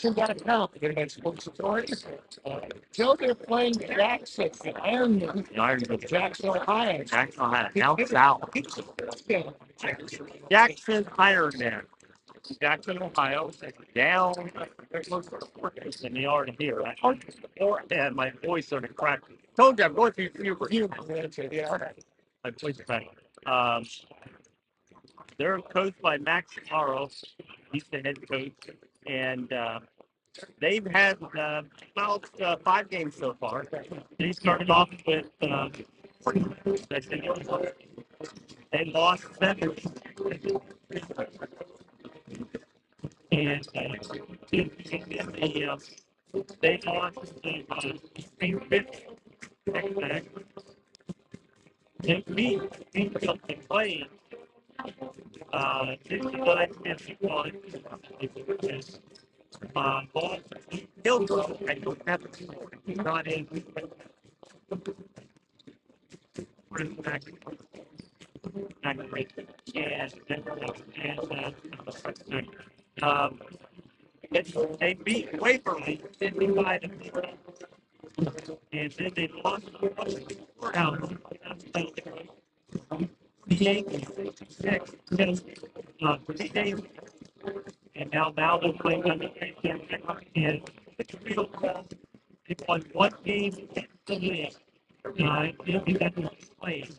You got to count against sports authorities. Joe, they're playing Jackson in Ironman. Ironman. Jackson, Ohio. Jackson, Ohio. Down south. Jackson, Ironman. Jackson, Ohio. Down. They're close to the forecast than they are to here. I heard this before, and my voice started cracking. Told you I'm going through you. Yeah, all right. My voice cracking. They're coached by Max Morrow. He's the head coach, and they've had about 5 games so far. They started off with they lost 7, and they lost they beat something playing 59-51. Hillsborough, I don't have it. Not in. They beat Waverly 55-50, and then they lost the courthouse. The Yankees 6, and now they're playing on the and they won 1 game to win. They'll be back in playing.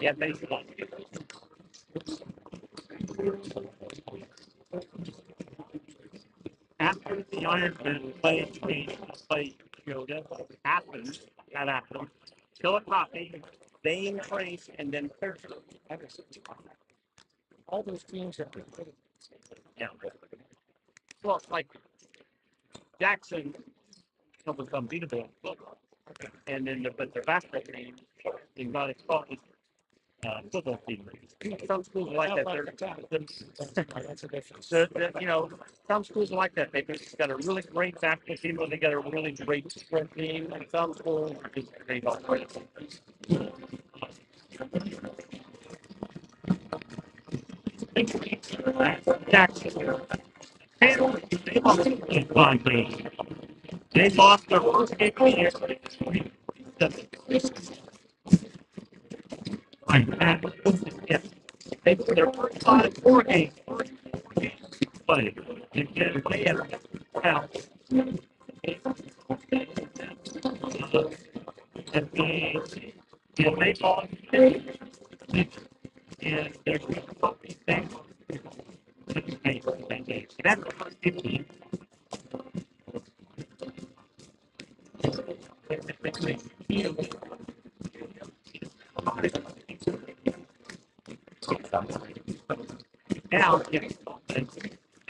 Yeah, baseball. After the Ironman play Yoda, happens, that happens. Chillicothe, Bain Trace, and then Thursday. All those teams have been pretty. Yeah. Well, like Jackson was unbeatable, and then but their basketball team is not as far as football team. Some schools are like that. That's a difference. Some schools are like that. They've got a really great basketball team, but they got a really great sprint team. And some schools they don't. Jackson. They lost They lost their first game of the year. They put their first 4 games. But they had now. And they lost. And they're that's the first game.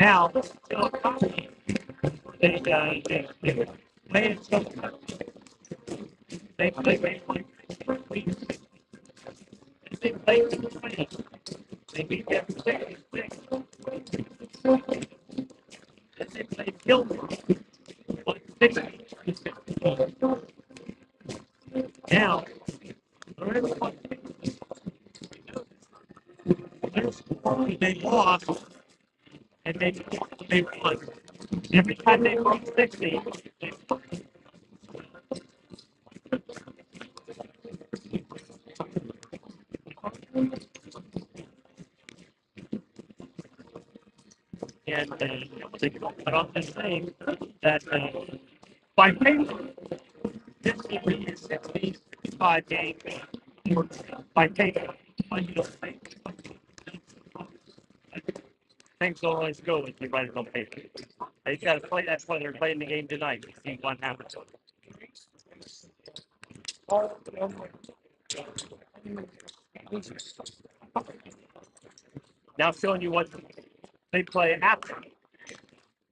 Now, they played they played they beat them 66. They killed him. Now, they lost and they won. Every time they won 60, and they got off this thing that by paper, this would be a 65 game by paper. You don't think things don't always go as you write it on paper. You got to play. That's why they're playing the game tonight to see what happens. Now showing you what they play after.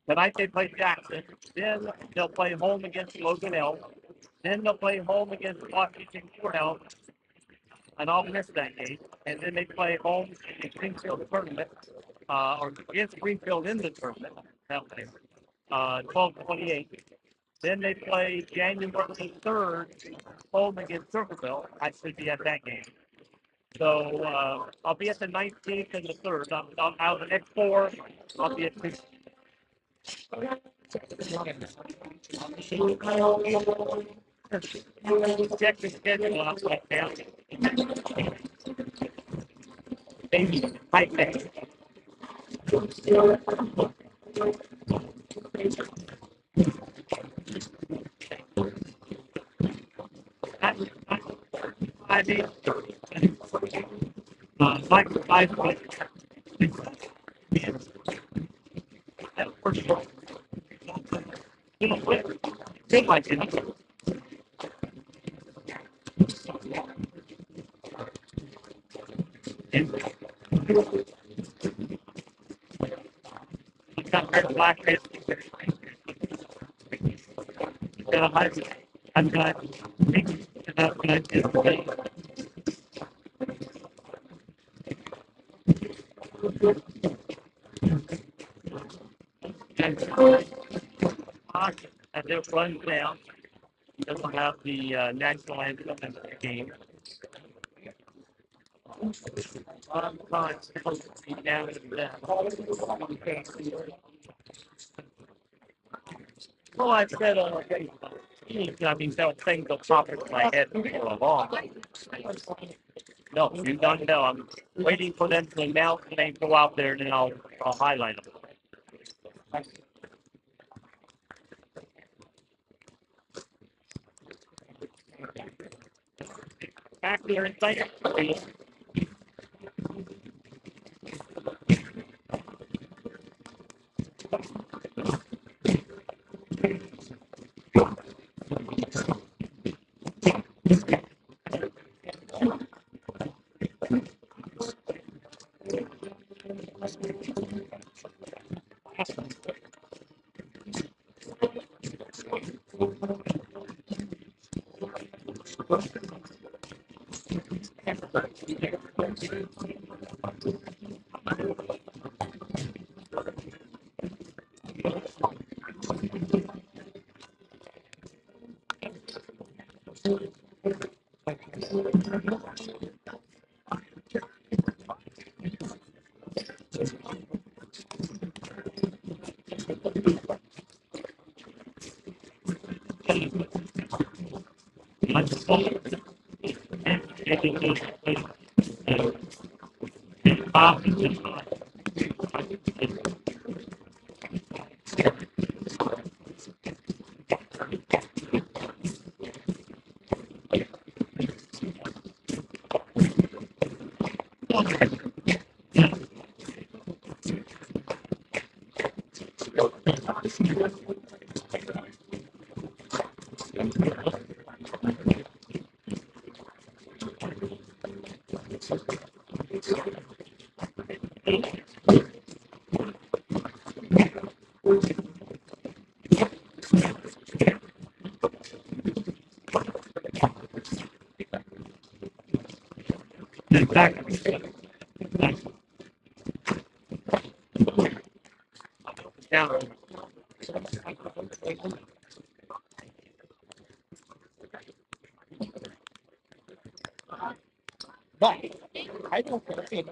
Tonight they play Jackson. Then they'll play home against Logan Elk. Then they'll play home against Washington Courthouse. And I'll miss that game. And then they play home in the Greenfield tournament, or against Greenfield in the tournament. 12-28. Then they play January 3rd, home against Circleville. I should be at that game. So I'll be at the 19th and the 3rd. I'll the next 4. I'll be at the check the schedule out right now. Maybe right next. I'm glad. As it runs down, doesn't have the national anthem in the game. Well, I said, I mean, those things will pop into my head for a long. No, you don't know. I'm waiting for them to announce and they go out there and then I'll highlight them. Back there in second. Now, But I don't think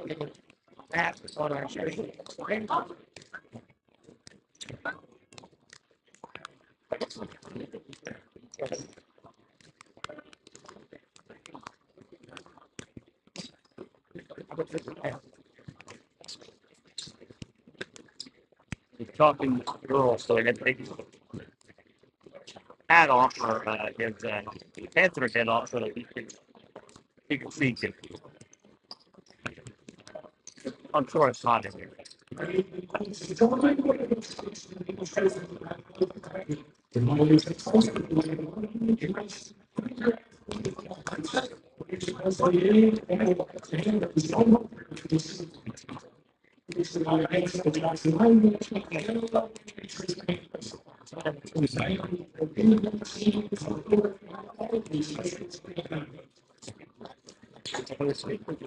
that's what I should. Talking to girls, so I got to take his hat off or his panther head off so that he can see him. I'm sure it's hot in here.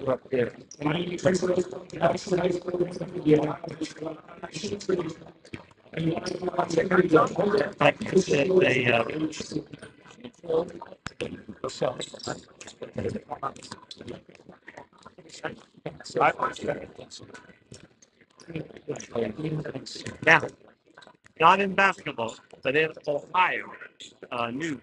Up there. Like I said, now, not in basketball, but in Ohio, news.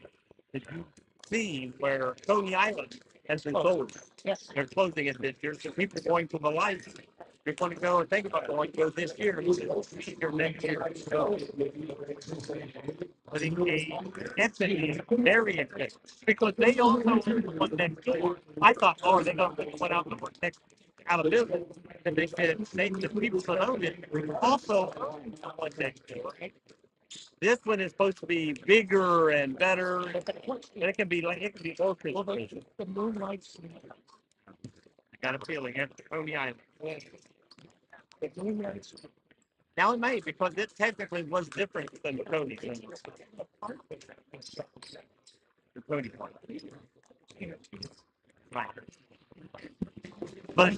Did you see where Coney Island has been closed? Yes. They're closing it this year, so people are going to the lights. You're going to go and think about going to go this year, or next year. So, but it's very interesting because they also want next door. I thought, oh, they're going to put out the next out of business, and they said the people that own it also own one next door. This one is supposed to be bigger and better, and it can be both. The moonlights. I got a feeling it's Coney Island. The moonlights. Now it may because it technically was different than the Coney thing. The Coney part. Right. But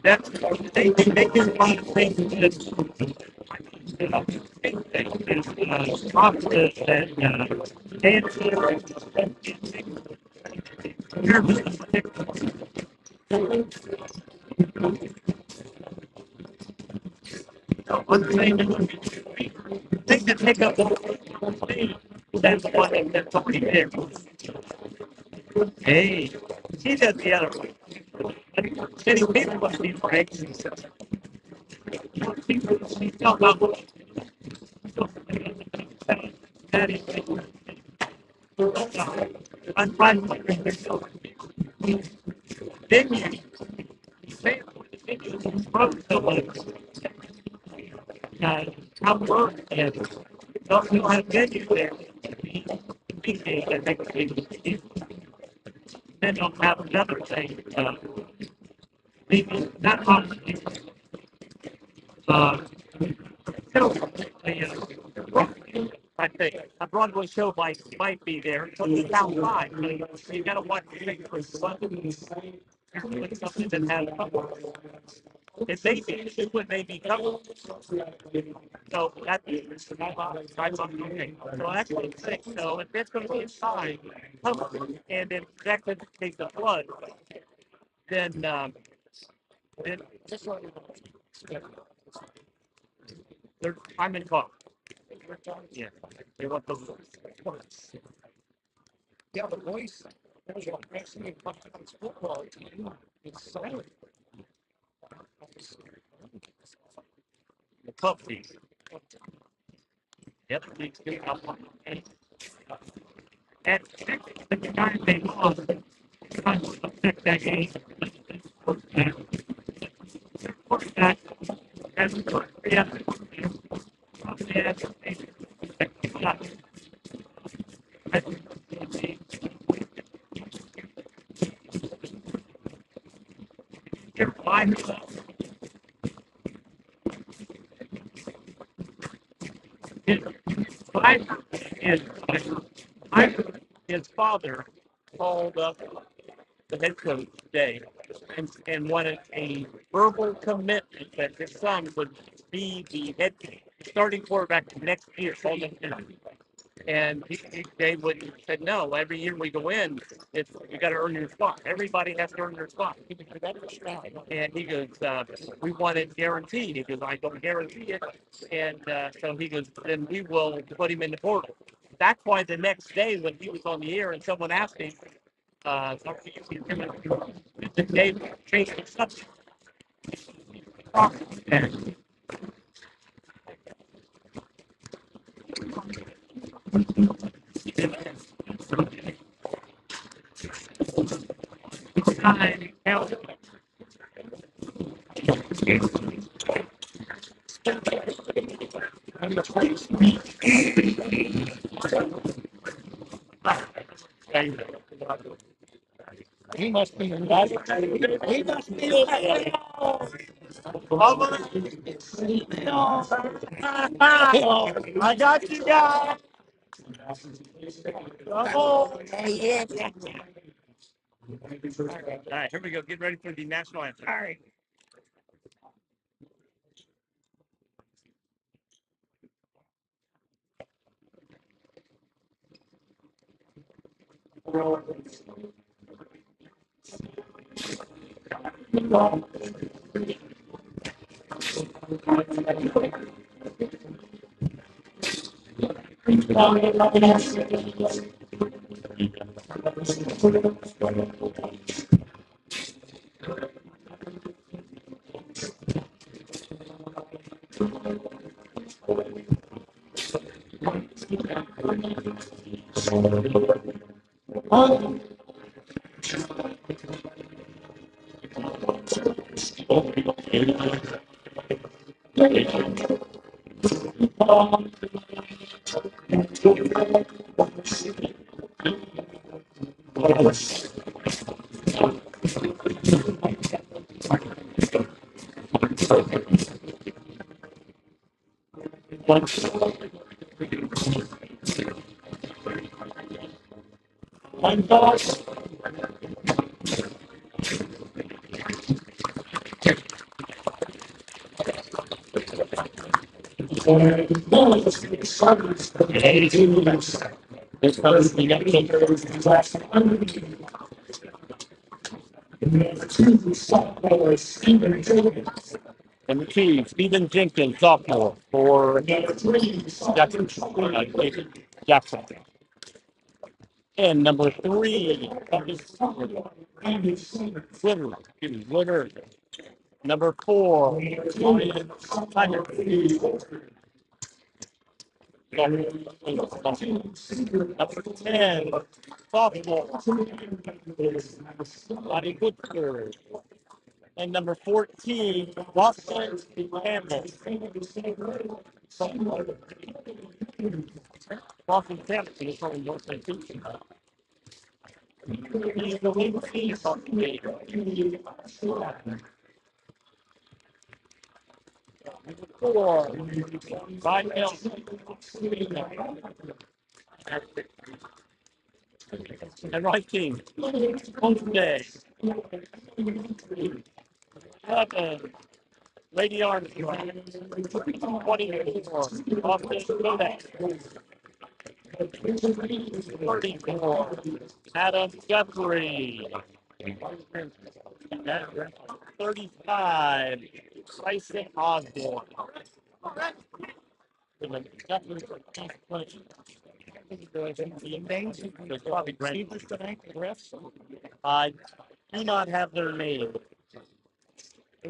that's they do a lot of things that offices and dances one thing they can take up the whole thing. That's what that's somebody there. Hey, he does the other way. Many people must be breaks. I'm fine. Then you say, how work is. Don't know how to get you there. Then you'll have another thing. Maybe not obviously. I think a Broadway show might be there. So it's outside. So you got to watch the thing for something that has. It may be. It would maybe covered. So that's okay. So that's what I'm saying. So if it's going to be inside, and then that could take the flood, then I'm in talk. Yeah, they want the yeah, the voice. Football team. It's silent. The club team. Yep, league's getting up on the and the time they lost, trying to affect that game. Quarterback has yeah. His father called up the head coach today and wanted a verbal commitment that his son would be the head starting quarterback next year. And they would said no. Every year we go in, it's you got to earn your spot. Everybody has to earn their spot. And he goes, we want it guaranteed. He goes, I don't guarantee it. And so he goes, then we will put him in the portal. That's why the next day when he was on the air and someone asked him, the day changed the subject. He must be invited. He must be invited. I got you guys. All right, here we go. Get ready for the national anthem. All right. And the key, Stephen Jenkins, sophomore for Jackson. Jackson. And number 3, Glitter. Number 4, Ryan Simon. Number 10, sophomore, Buddy Butcher. And number 14, Boston Campbell. Boston Campbell is from Boston. He's the lead senior on the game. Number 4, Ryan and right team, Day. Lady Armstrong, 24, Austin Kodak, 34, Adam Guthrie, 35, Bryson Osborne. There's probably receivers tonight, the refs. I do not have their name.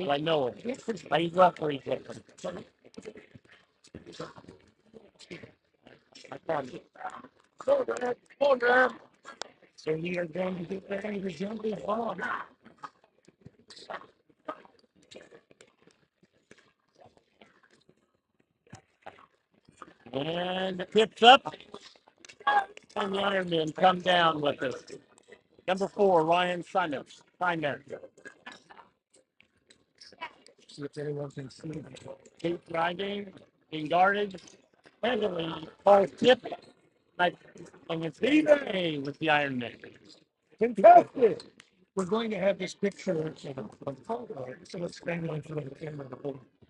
I know it. I referee different. I found it. So we are going to get ready to jump in on. And the tips up. And the Ironmen come down with us. Number 4, Ryan Simon. Which anyone can see. Keep riding, being guarded. Handily, Paul Tip. And it's eBay with the Ironman. Contested we're going to have this picture of photo, so let's stand in front of the camera.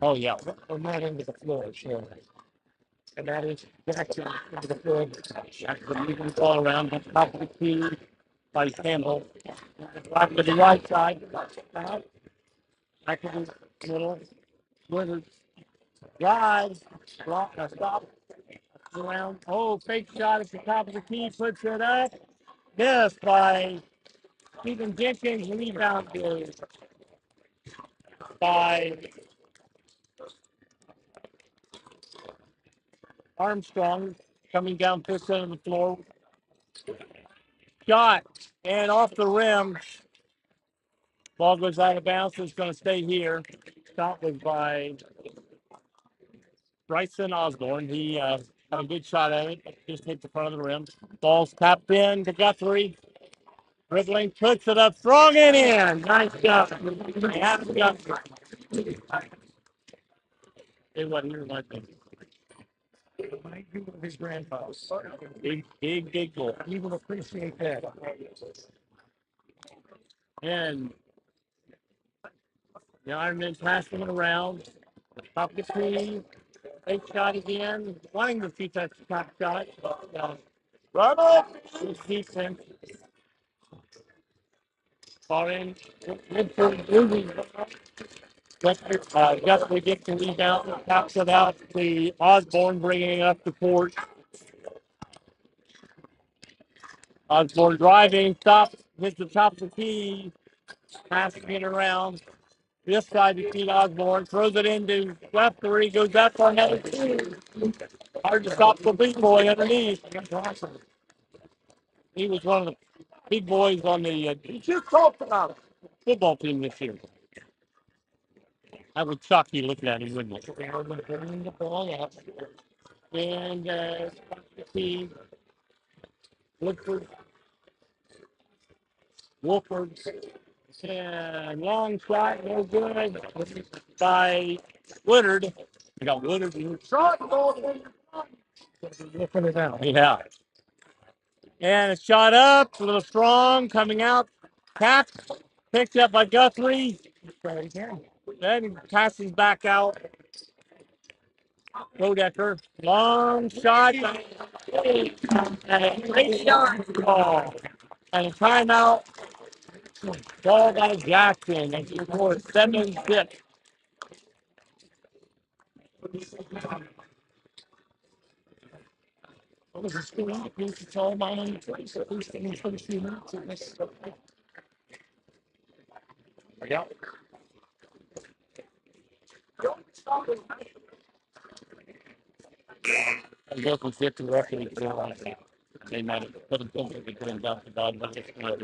Oh, yeah. On that end of the floor, sure. And that is Jackson into the floor. Jackson moving the ball around the top of the key by Campbell. Back to the right side. Out. Back to the middle. Wizards. Drives. Block. Stop. Around. Oh, fake shot at the top of the key. Puts it up. Missed by Stephen Jenkins. Rebound is by Armstrong. Coming down fifth center of the floor. Shot. And off the rim. Ball goes out of bounds. It's going to stay here. Shot was by Bryson Osborne. He had a good shot at it. Just hit the front of the rim. Ball's tapped in to Guthrie. Dribbling, puts it up strong and in. Nice job. Guthrie. It wasn't here, I think. His grandfather. Big boy. He will appreciate that. And the Ironman passing it around. Top of the tee. Fake shot again. Wanting to shoot that top shot. Run up! Defense. Far in. Woodford moving. Guthrie gets the rebound. Taps it out. The Osborne bringing it up the court. Osborne driving. Stops. Hits the top of the key. Passing it around. This side to Pete Osborne. Throws it into Guthrie. Goes up for another two. Hard to stop the big boy underneath. He was one of the big boys on the just talked about football team this year. I would shock you looking at him, wouldn't it? They're bringing the ball up. And see Woodford. Wolford. And long shot, no good by Woodard. We got Woodard. Shot ball. Looking it out. Yeah. And a shot up, a little strong, coming out. Tap, picked up by Guthrie. Then passes back out. Rodecker, long shot. And a great shot. Oh. And a timeout. Ball by Jackson. And he scored 7-6. What was the score? It's all my own place, at least in the first few minutes of this. Yeah. I guess we get to the referee for they might have put them to put him down to God, but it's not.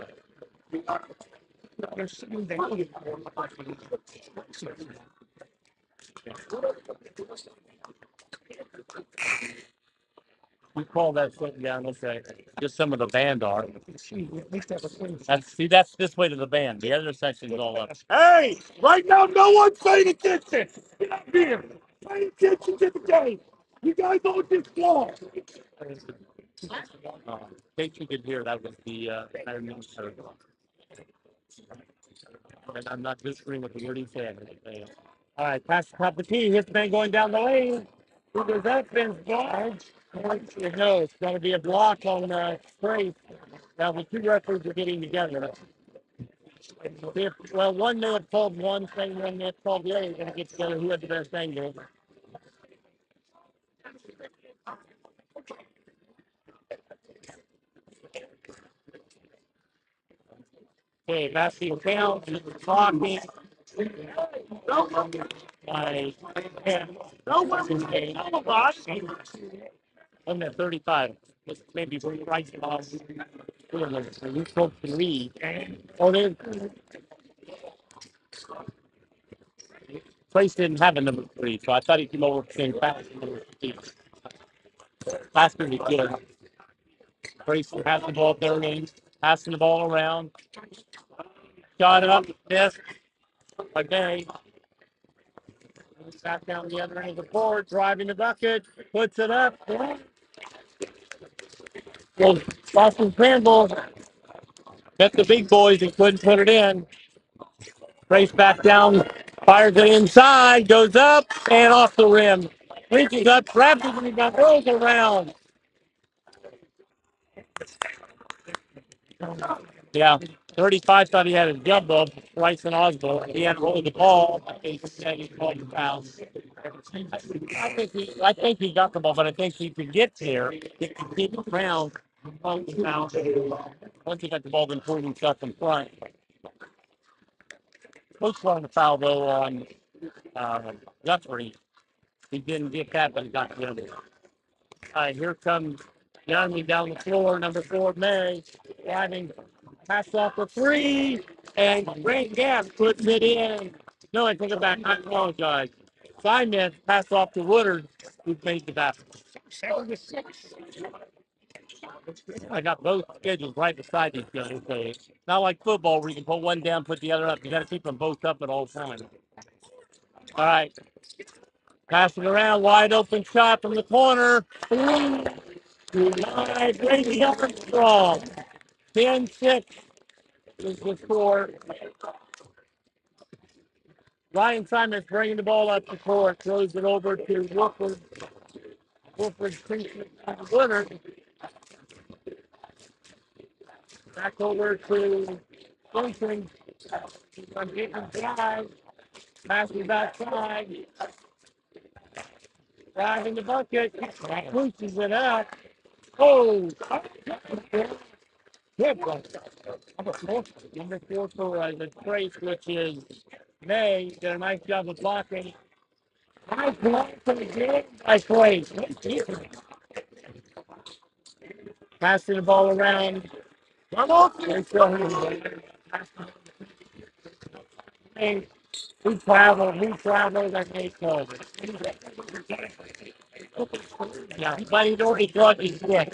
We call that sitting down. Okay, just some of the band are. That's this way to the band. The other section's all up. Hey, right now, no one's paying attention. Get up here. Pay attention to the game. You guys on this floor. In case you could hear, that was the Iron Minister. And I'm not disagreeing with the word he said. All right, pass the top of the tee. His man going down the lane. Who does that fence guard? No, it's going to be a block on Trace. Now the two referees are getting together. Well, one may have called one thing, one may have called the other. They're going to get together who had the best angle. Okay, Matthew down, blocking. I'm at 35. Maybe right off. You folks can read. Oh, there's Place didn't have a number 3, so I thought he came over saying fast number 3. Last pretty good. Place has the ball 30, passing the ball around. Shot up, missed. Okay. Back down the other end of the board, driving the bucket, puts it up. Well, Boston Campbell Bet the big boys and couldn't put it in. Race back down, fires it inside, goes up and off the rim. Reaches up, grabs it, and he got rolls around. Yeah, 35 thought he had a jumbo. Bryson Osborne. He had rolled the ball. He said he called the foul. I think he got the ball, but I think he could get there. He could keep it around. Once he got the ball, then pulled himself in front. Coach wanted the foul though on Guthrie. He didn't get that, but he got the other. All right, here comes Youngman down the floor, number 4, May, driving, pass off for 3, and Grant Gass puts it in. No, I take it back. I apologize. Simon pass off to Woodard, who made the basket. 7-6. I got both schedules right beside each other. So it's not like football where you can put one down, put the other up. You got to keep them both up at all times. All right. Pass it around, wide open shot from the corner. Brady Armstrong. 10-6 is the score. Ryan Simons bringing the ball up the court, throws it over to Wolford. Wolford Leonard. Back over to Johnson. I'm getting drive. Passing backside. Driving the bucket. Pushes it up. Oh! Good one. Number 4 for the Trace, which is May. Did a nice job of blocking. Nice block for the game by Trace. Passing the ball around. Who traveled, and they called it. Yeah, but he'd already got his foot.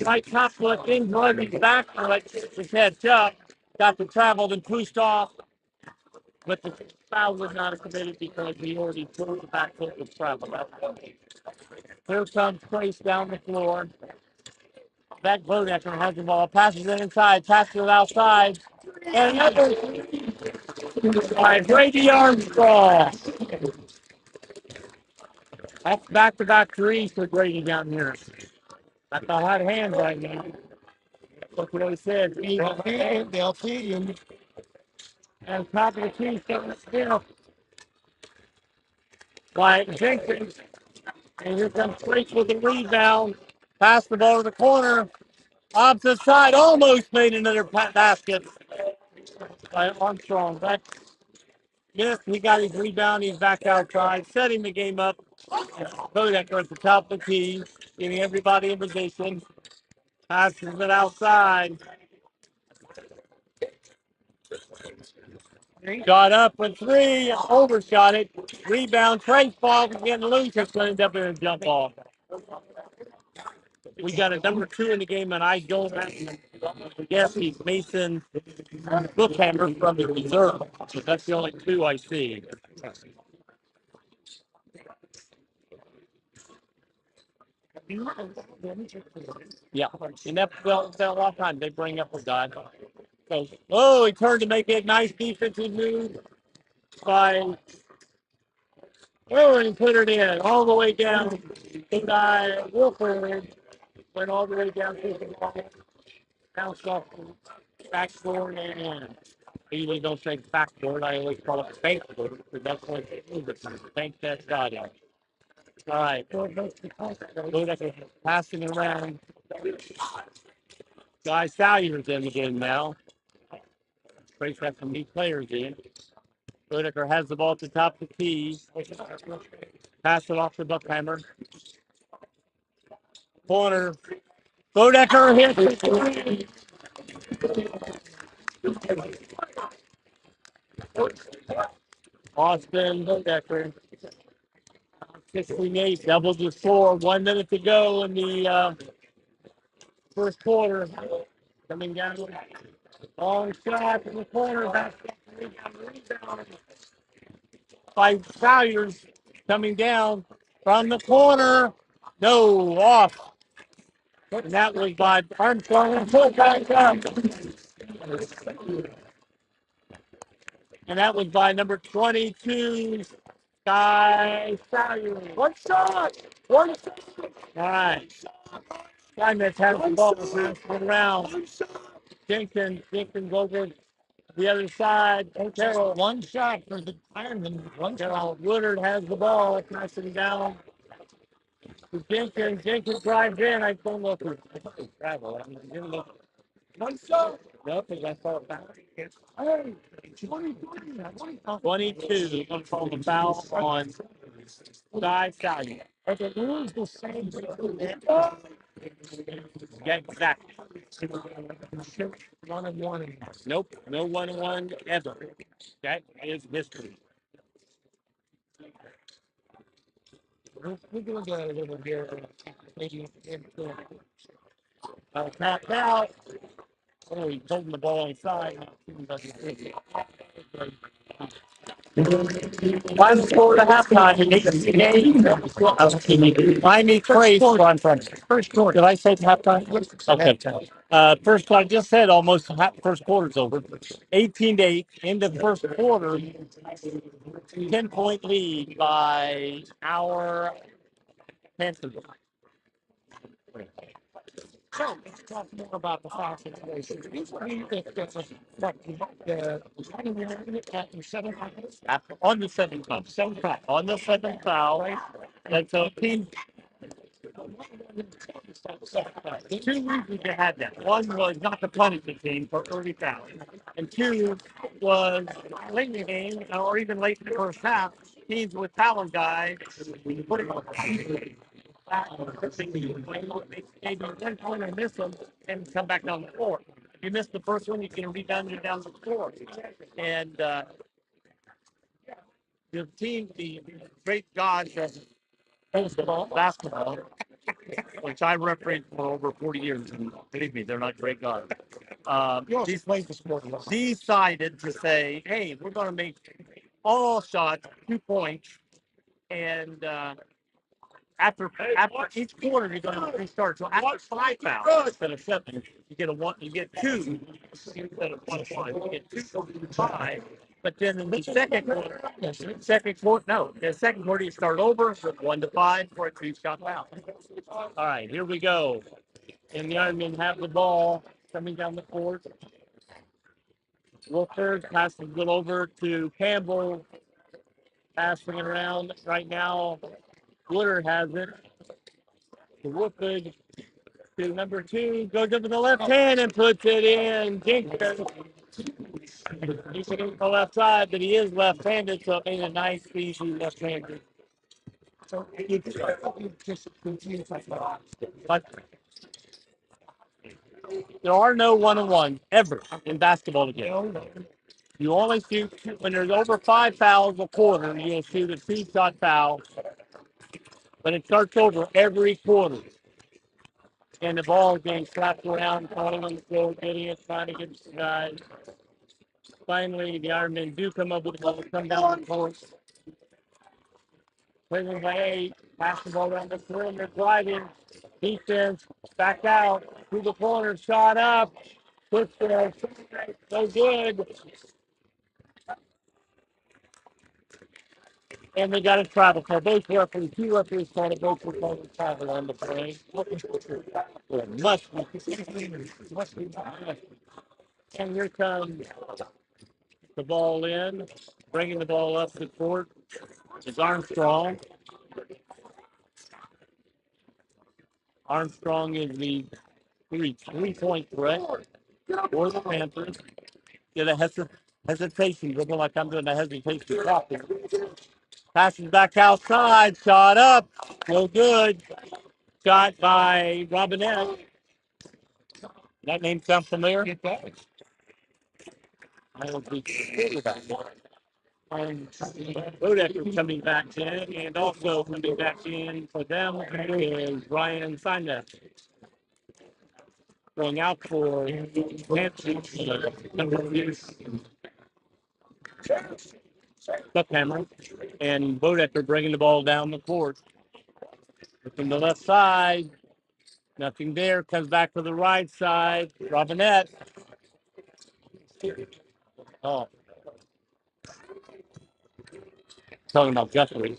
Right top foot, in drove his back foot, his head up, got the travel and pushed off, but the foul was not committed because he already threw the back foot was traveled. Here comes Trace down the floor. Beck Bodecker has the ball, passes it inside, passes it outside, and another by Brady Armstrong. That's back-to-back threes for Brady down here. That's a hot hand right now. That's what he said. They'll feed him. And top of the key, still by Jenkins. And here comes Trace with the rebound. Pass the ball to the corner. Opposite side, almost made another basket by Armstrong. But yes, he got his rebound. He's back outside, setting the game up. Bodecker at the top of the key, getting everybody in position. Passes it outside. Got up for 3, overshot it. Rebound, Trace ball, getting loose. It's going to end up in a jump ball. We got a number 2 in the game, and I don't guess he's Mason Bookhammer from the reserve. But that's the only 2 I see. Yeah, and that's a lot of times they bring up a guy. So, he turned to make a nice defensive move by and put it in all the way down. The guy Wilford went all the way down to the ball, bounced off the backboard and I usually don't say backboard. I always call it bankboard because that's what it is. Thank that God out. All right. Passing around. Guy Salyer's in the game now. Trace has some new players in. Bodecker has the ball at the top of the key. Pass it off to Buckhammer. Corner. Bodecker hits. Austin Bodecker. 68, doubles the score. 1 minute to go in the first quarter. Coming down. Long shot in the corner. Back rebound by Salyers. Coming down from the corner. No, off. And that was by Armstrong and pulled back up. And that was by number 22, Sky Salyer. One shot. One shot. All right. Steinmetz has the ball around. Jenkins over the other side. Carroll, one shot for the Ironman. One shot. Woodard has the ball, passing down to Jenkins. Jenkins drives in. I don't know if it's travel. I mean, he didn't look. One shot. No, because I saw it back. Hey, 22 on the foul on Sky Salyer. If it moves the same, yeah, exactly. 1-1. Nope, no 1-1 ever. That is history. We're going to go a little here. Maybe tapped out. Oh, he's holding the ball inside. One score to halftime. Miami Trace. First quarter. Did I say halftime? Okay. First, I just said almost first quarter's over. 18-8 in the first quarter. 10-point lead by our Panthers. So let's talk more about the foul situation. On the seventh foul. On the seventh foul. And so team. The two reasons you had that. One was not to punish the team for early fouls. And two was late in the game, or even late in the first half, teams with fouling guys, put it on. Maybe one point and miss them and come back down the floor. If you miss the first one, you can rebound it down the floor. And the team, the great gods of basketball, which I referenced for over 40 years, and believe me, they're not great gods. Decided to say, hey, we're going to make all shots 2 points, and after each quarter, you're going to restart. So after 5 fouls instead of 7, you get you get 2 instead of 1. You get 2 5. But then in the second quarter, you start over with 1 to 5 for a 2-shot foul. All right, here we go. And the Ironmen have the ball coming down the court. Wolford passes it over to Campbell. Passing it around right now. Woodard has it. To Wolford. To number 2. Goes up to the left hand and puts it in. Jenkins. He's on the left side, but he is left-handed, so it made a nice, easy left-handed. So but there are no 1-on-1 ever in basketball again. You only shoot when there's over 5 fouls a quarter. You'll shoot a 2-shot foul, but it starts over every quarter. And the ball is being slapped around, calling go, getting it, trying to get the guys. Finally, the Ironmen do come up with the ball, come down the court. Cleveland by 8, pass the ball around the perimeter, driving. Defense back out to the corner, shot up. Push there, so good. And they got a travel. So both referees, 2 referees called it, both were called a travel on the play. It must be. And here comes the ball in, bringing the ball up the court is Armstrong. Armstrong is the three-point threat for the Panthers. Get a hesitation, looking like I'm doing a hesitation. Passes back outside, shot up, no good. Shot by Robinette. That name sounds familiar? It does. I don't think and Bodecker coming back in, and also coming back in for them is Ryan Steinmetz. Going out for Stuckhammer, and Bodecker bringing the ball down the court. From the left side, Nothing there. Comes back to the right side. Robinette. Oh, talking about Guthrie.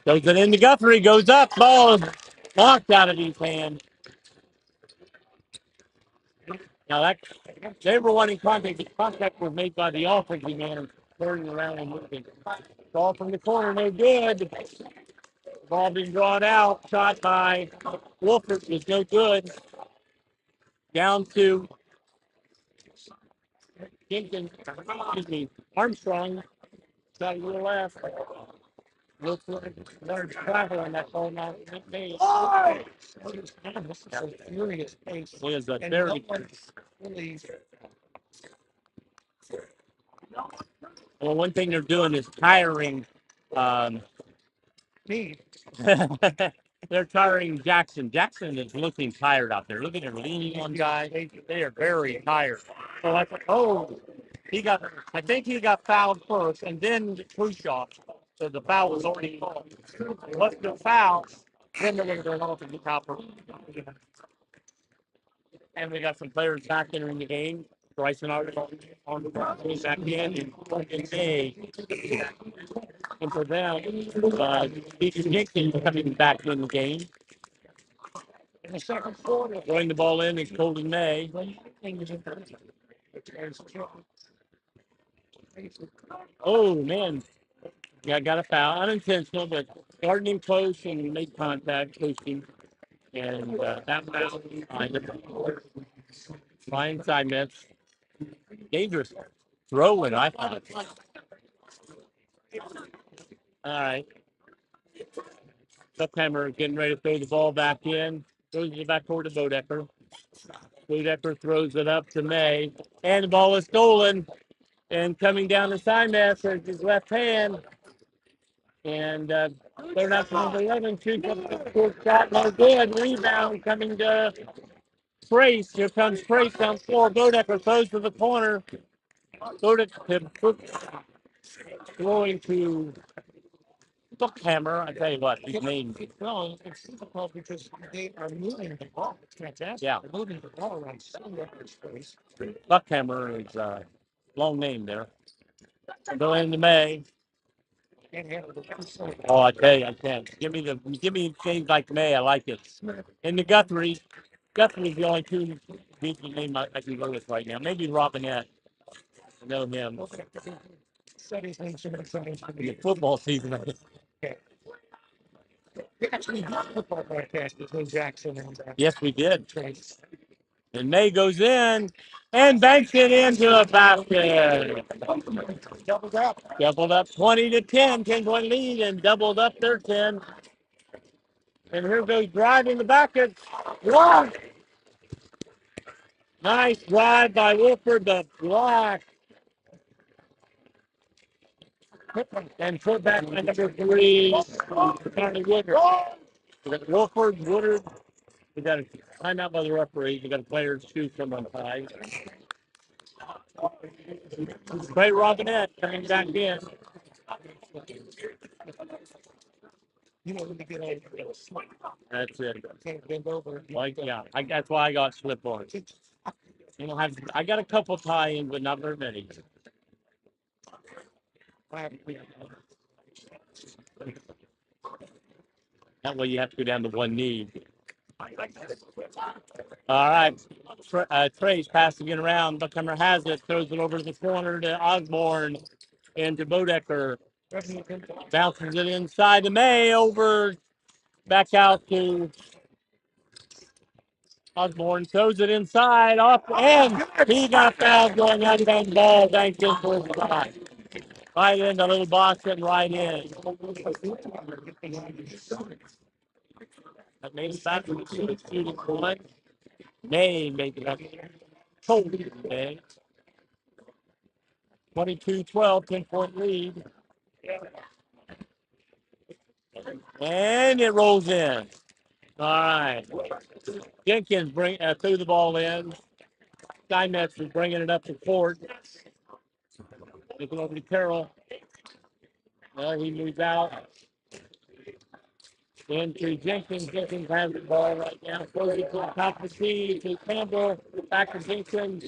Goes it into Guthrie. Goes up. Ball is knocked out of his hand. Now that they were wanting contact. The contact was made by the offensive man, turning around and moving. Ball from the corner, no good. Ball being brought out. Shot by Wolford was no good. Down to Jenkins. Excuse me, Armstrong. Shot a little left. Wolford learned to travel on that ball now. Oh! This is a furious pace. It is a very really. Well, one thing they're doing is tiring. Me. They're tiring Jackson. Jackson is looking tired out there. Look at him leaning on guys. They are very tired. So I thought, I think he got fouled first, and then Khrushchev. So the foul was already called. What's the foul? Then they're going to go off to the copper. And we got some players back entering the game. Bryson on the back in, and they, and for them, Stephen Jenkins coming back in the game. In the second quarter, throwing the ball in is Colton May. Oh man, yeah, got a foul, unintentional, but gardening close and made contact, pushing, and that foul flying side miss, dangerous throwing. I thought. All right. September getting ready to throw the ball back in. Throws it back toward the Bodecker. Bodecker throws it up to May. And the ball is stolen. And coming down the side net is his left hand. And they're not going to 11. Shoots up the court shot. No good. Rebound coming to Trace. Here comes Trace down floor. Bodecker throws to the corner. Bodecker throwing to Buckhammer, I tell you what, these names. Well, it's difficult because they are moving the ball. It's fantastic. Yeah. They're moving the ball around so much space. Buckhammer is a long name there. Go into May. Oh, I tell you, I can't. Give me things like May. I like it. And the Guthrie. Guthrie's the only two decent name I can go with right now. Maybe Robinette. I know him. In the football season. Okay. We actually did football broadcast between Jackson and yes, we did. Trace. And May goes in and banks it into the basket. Doubled up. Doubled up 20 to 10. 10-point lead and doubled up their 10. And here goes driving the basket. One. Nice drive by Wolford, the block. And put back by number 3, County Woodard. Wolford, Woodard. We got a timeout by the referee. We got a player shoot from on high. Great Robinette coming back in. You know, when you get over, that's it. Can't bend over. Like, yeah, that's why I got slip on. You know, I got a couple tie-ins, but not very many. That way you have to go down to one knee. All right. Trace passing it around. Buckhammer has it. Throws it over to the corner to Osborne and to Bodecker. Bounces it inside to May. Over. Back out to Osborne. Throws it inside. Off. And he got fouled going out of that ball. Thank you for the spot. Right in the little box and right in. That made it back to the shooting one. May make it up. Colby, okay. 22-12, 10-point lead. And it rolls in. All right. Jenkins threw the ball in. Steinmetz is bringing it up to court. Looking over to Carroll. Well, he moves out. Into Jenkins. Jenkins has the ball right now. Throws it to the top of the key to Campbell. Back to Jenkins.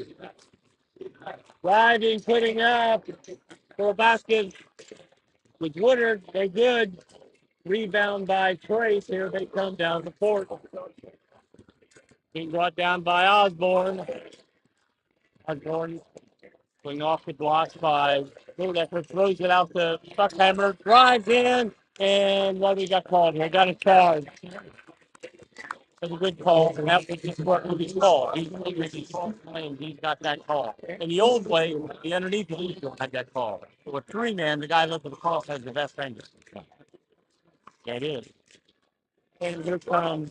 Driving, putting up for a basket with Woodard. They're good. Rebound by Trace. Here they come down the court. Being brought down by Osborne. Osborne going off the block by Ludecker. Throws it out to Buckhammer. Drives in. And what we got called here? Got a charge. That's a good call, and that was just what was called. He's got that call. In the old way, the underneath the had that call. So with three-man, the guy looking for the cross has the best finger. That is. And here comes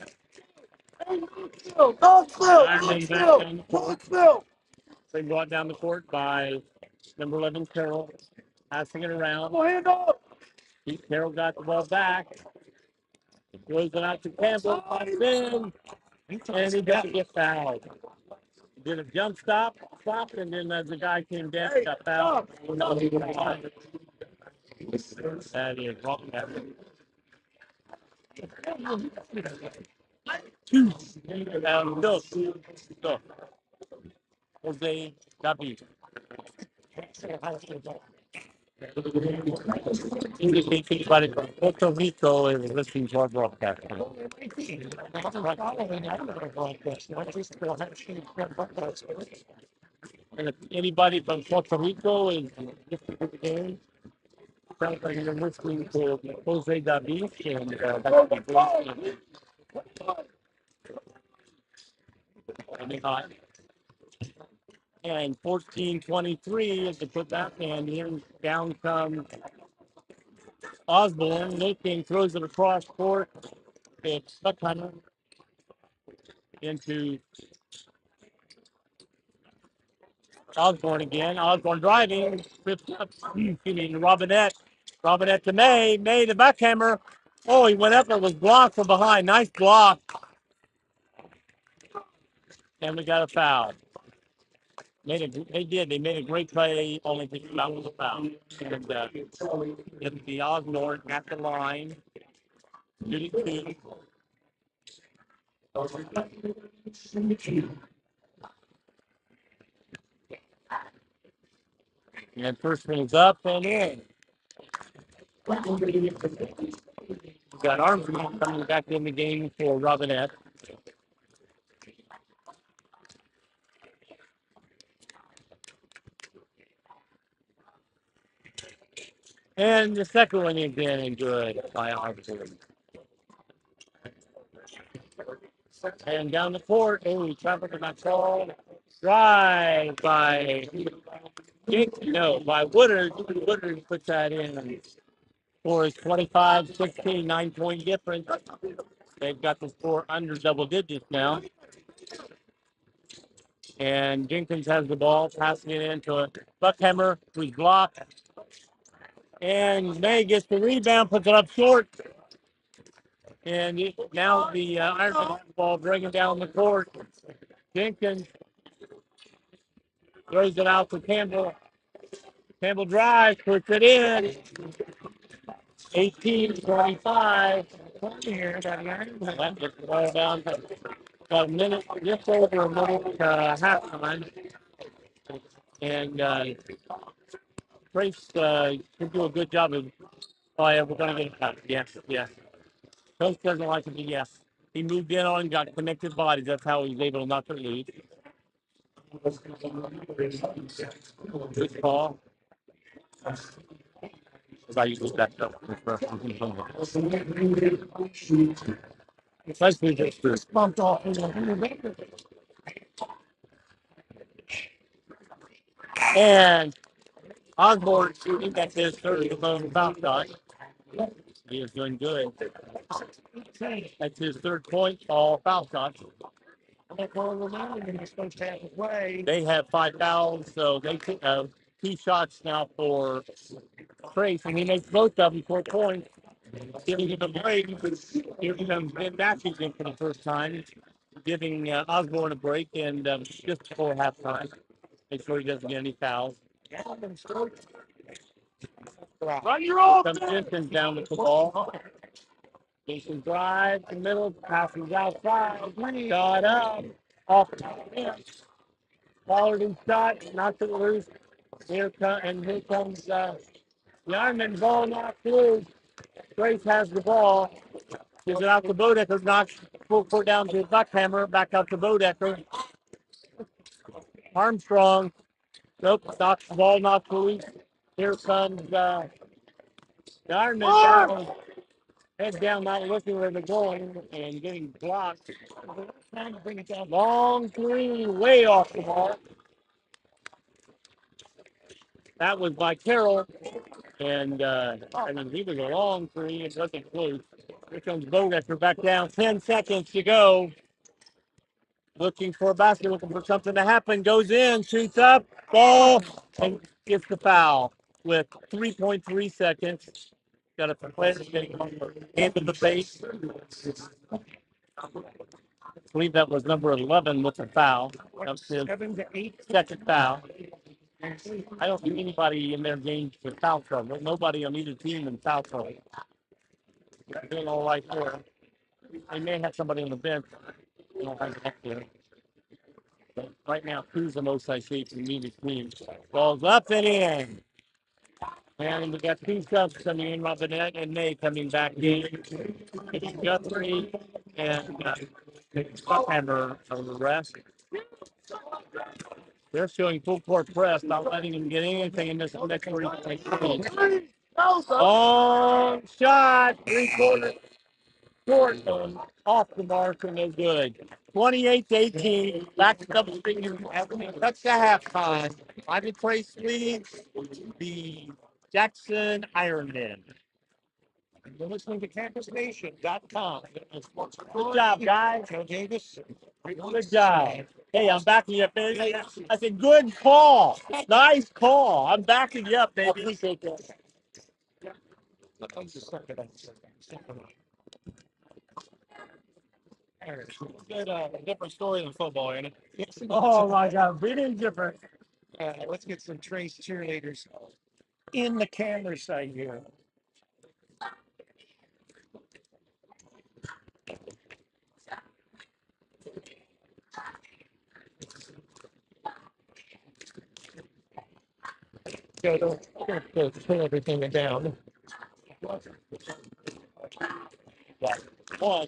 they brought down the court by number 11, Carroll. Passing it around. Carroll got the ball back. Throws it out to Campbell. And he doesn't get fouled. Did a jump stop, and then as the guy came down, got fouled. That is wrong. Go. Jose David. Anybody from Puerto Rico is listening to our broadcast. And if anybody from Puerto Rico is listening to the game, sounds like you're listening to Jose David, and that's the great. And 14-23 is to put that man in. Down comes Osborne. Looking, throws it across court. It's Buckhunter into Osborne again. Osborne driving. Robinette. Robinette to May. May to Buckhammer. Oh, he went up and was blocked from behind. Nice block. And we got a foul. They did. They made a great play. Only thing that was a foul. And it'll be Osborne at the line. 32. And first one is up and in. We got Armstrong coming back in the game for Robinette. And the second one again and good by Armstrong. And down the court, traffic in that call. Drive by by Woodard. Woodard puts that in for his 25-16, 9-point difference. They've got the score under double digits now. And Jenkins has the ball, passing it into Buckhammer, who's blocked. And May gets the rebound, puts it up short. And now the Iron ball bringing down the court. Jenkins throws it out to Campbell. Campbell drives, puts it in. 18-25. About a minute, just over a minute halftime. And Trace can do a good job of. Oh, yeah, we're going to get it cut. Yes. Coach doesn't like it, but yes. He moved in on and got connected bodies. That's how he was able to knock the lead. Good call. I use that stuff. Especially just bumped off. And Osborne shooting at his third foul shot. He is doing good. That's his third point, all foul shots. They have 5 fouls, so they took 2 shots now for Trace, and he makes both of them 4 points. Giving him a break. Here comes Ben Matthews in for the first time, giving Osborne a break, and just before halftime, make sure he doesn't get any fouls. Run your off! Some Jenkins down with the ball. Jason drives the middle, passes outside, got up, off the bench, followed his shot, knocked it loose. Here comes the Ironman ball knocked loose. Grace has the ball. Gives it out to Bodecker, knocks full court down to Buckhammer, back out to Bodecker. Armstrong, nope, knocks the ball, knocks loose. Here comes the Ironman down. Head down, not looking where they're going, and getting blocked. Trying to bring it down. Long three, way off the mark. That was by Carroll, and he was a long three. It wasn't close. Here comes Bodecker back down. 10 seconds to go. Looking for a basket, looking for something to happen. Goes in, shoots up, ball, and gets the foul with 3.3 seconds. Got a player getting into the base. I believe that was number 11 with the foul. That's his 7 to 8 second foul. I don't think anybody in their games with foul trouble. Nobody on either team in foul trouble. They're doing all right there. They may have somebody on the bench. But right now, two's the most I see from either team. Ball's up and in. And we got two subs coming in, Robinette and May coming back in. Guthrie and Buckhammer on the rest. They're showing full court press, not letting them get anything in this next three. Long shot, 3/4 court, off the mark, and no good. 28-18, back to double figures. That's the halftime. Miami Trace leads the Jackson Ironmen. You're listening to CampusNation.com. Good job, guys. Joe Davis. Good job. Hey, I'm backing you up, baby. I said, good call. Nice call. I'm backing you up, baby. I appreciate that. Good, different story than football, ain't it? Oh, my God. Really different. Let's get some Trace cheerleaders in the camera side here. Don't pull everything down. One.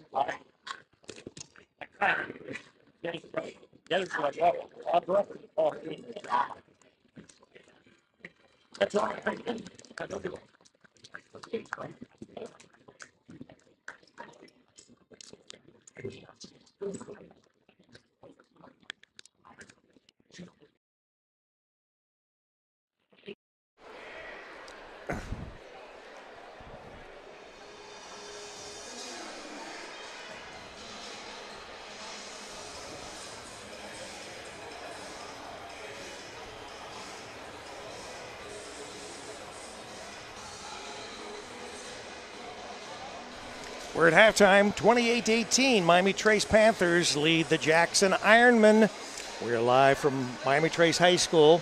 That's all. We're at halftime, 28-18. Miami Trace Panthers lead the Jackson Ironmen. We're live from Miami Trace High School.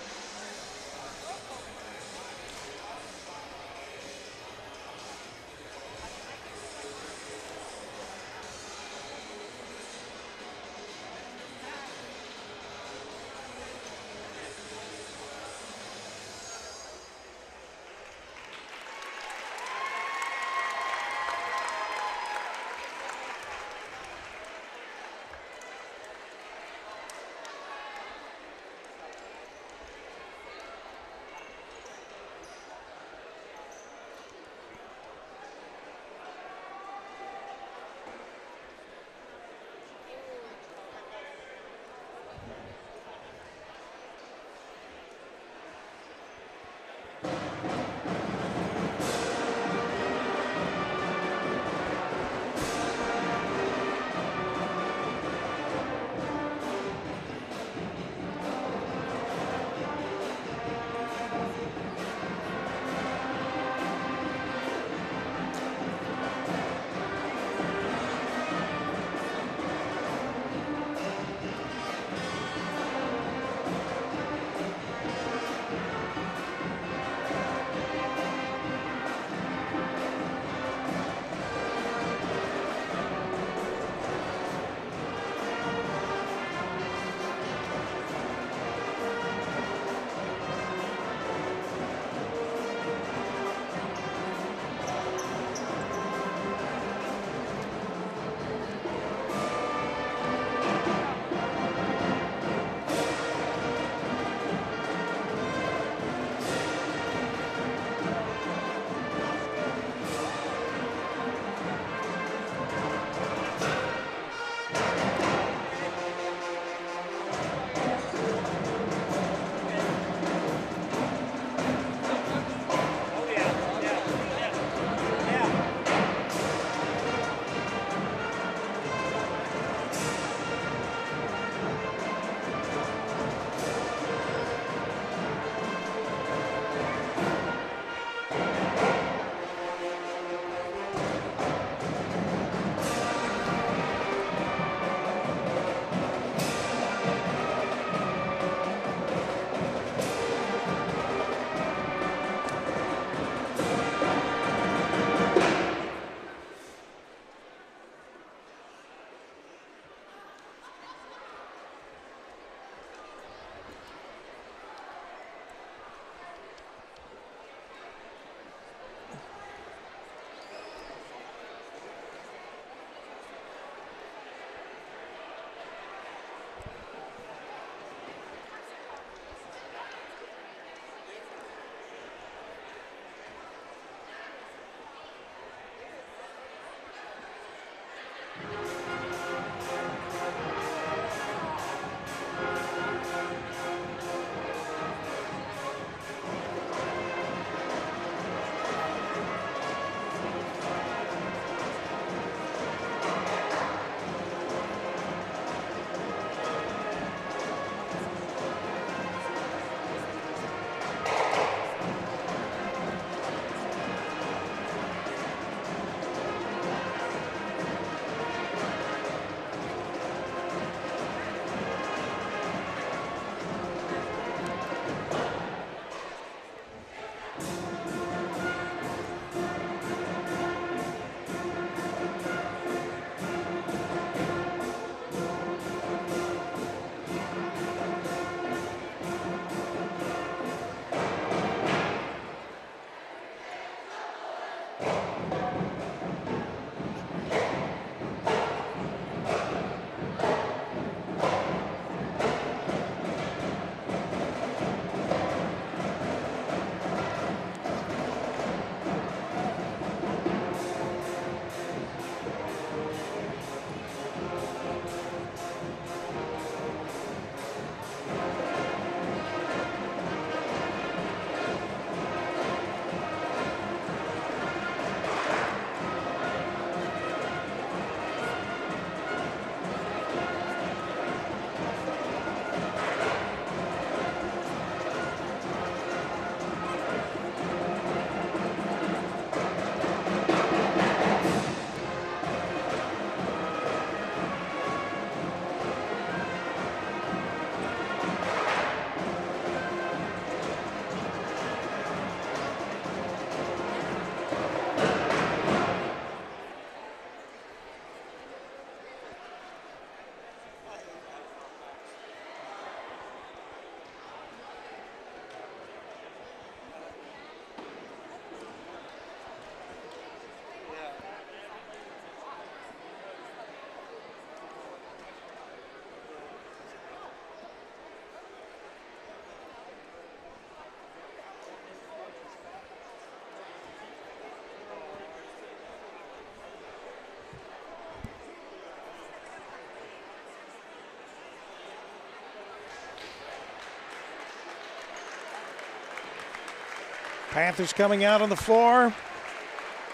Panthers coming out on the floor.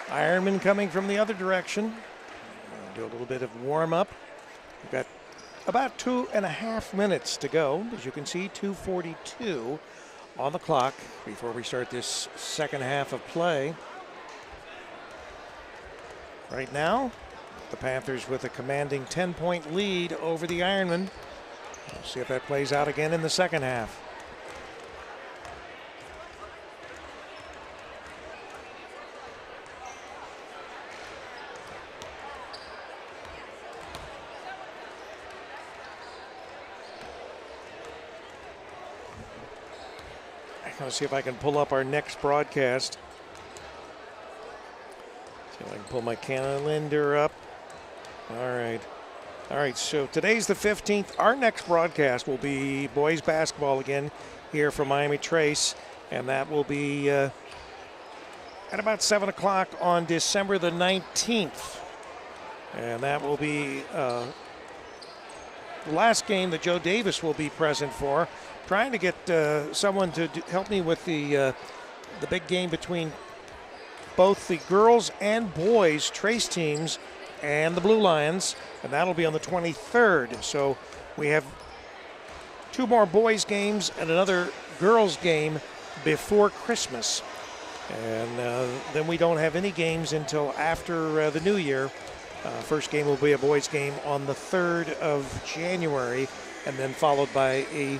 Ironman coming from the other direction. Do a little bit of warm up. We've got about 2.5 minutes to go. As you can see, 2:42 on the clock before we start this second half of play. Right now, the Panthers with a commanding 10-point lead over the Ironmen. We'll see if that plays out again in the second half. Let's see if I can pull up our next broadcast. See if I can pull my calendar up. All right, so today's the 15th. Our next broadcast will be boys basketball again here from Miami Trace, and that will be at about 7 o'clock on December the 19th. And that will be the last game that Joe Davis will be present for. Trying to get someone to help me with the big game between both the girls and boys Trace teams and the Blue Lions, and that'll be on the 23rd. So we have 2 more boys games and another girls game before Christmas. And then we don't have any games until after the new year. First game will be a boys game on the 3rd of January, and then followed by a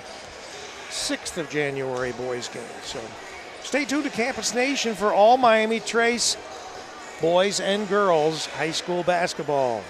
6th of January boys game. So stay tuned to Campus Nation for all Miami Trace boys and girls high school basketball.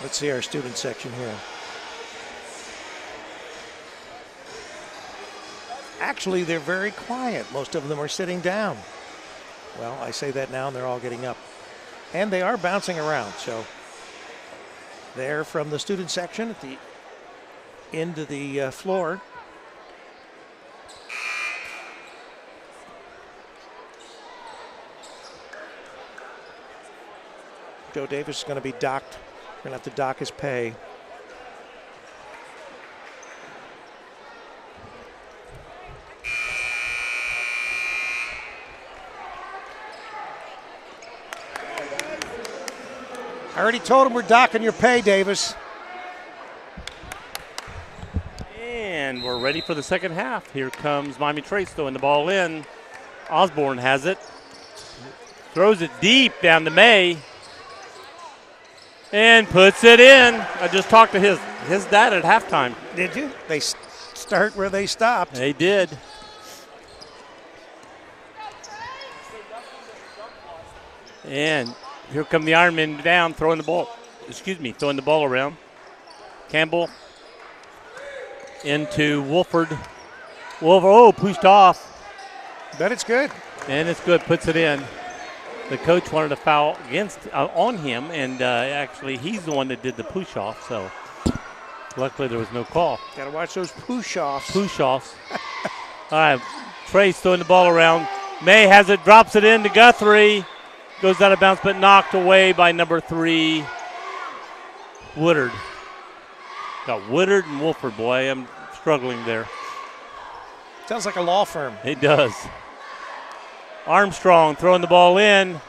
Let's see our student section here. Actually, they're very quiet. Most of them are sitting down. Well, I say that now and they're all getting up. And they are bouncing around. So they're from the student section at the end of the floor. Joe Davis is going to be docked. We're going to have to dock his pay. I already told him we're docking your pay, Davis. And we're ready for the second half. Here comes Miami Trace throwing the ball in. Osborne has it. Throws it deep down to May. And puts it in. I just talked to his dad at halftime. Did you? They start where they stopped. They did. And here come the Ironmen down, throwing the ball around. Campbell into Wolford. Pushed off. But it's good. And it's good, puts it in. The coach wanted a foul on him, and actually he's the one that did the push-off, so luckily there was no call. Got to watch those push-offs. Push-offs. All right, Trace throwing the ball around. May has it, drops it into Guthrie. Goes out of bounds, but knocked away by number 3, Woodard. Got Woodard and Wolford, boy. I'm struggling there. Sounds like a law firm. It does. Armstrong throwing the ball in.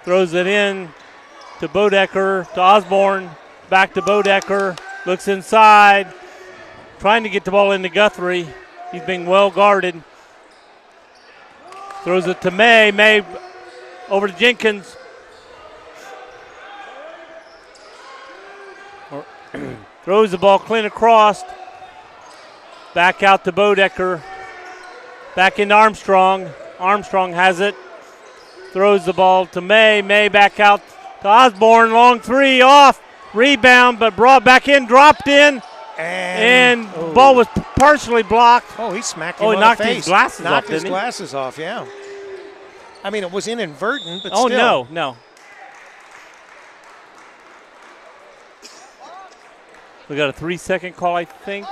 Throws it in to Bodecker, to Osborne. Back to Bodecker. Looks inside. Trying to get the ball into Guthrie. He's being well guarded. Throws it to May. May over to Jenkins. Throws the ball clean across. Back out to Bodecker. Back into Armstrong. Armstrong has it. Throws the ball to May. May back out to Osborne. Long three off. Rebound, but brought back in. Dropped in. And ball was partially blocked. Oh, he smacked him he on knocked the face. his glasses off, Knocked his didn't he? glasses off, yeah. I mean, it was inadvertent, but Oh, still. no. We got a 3-second call, I think.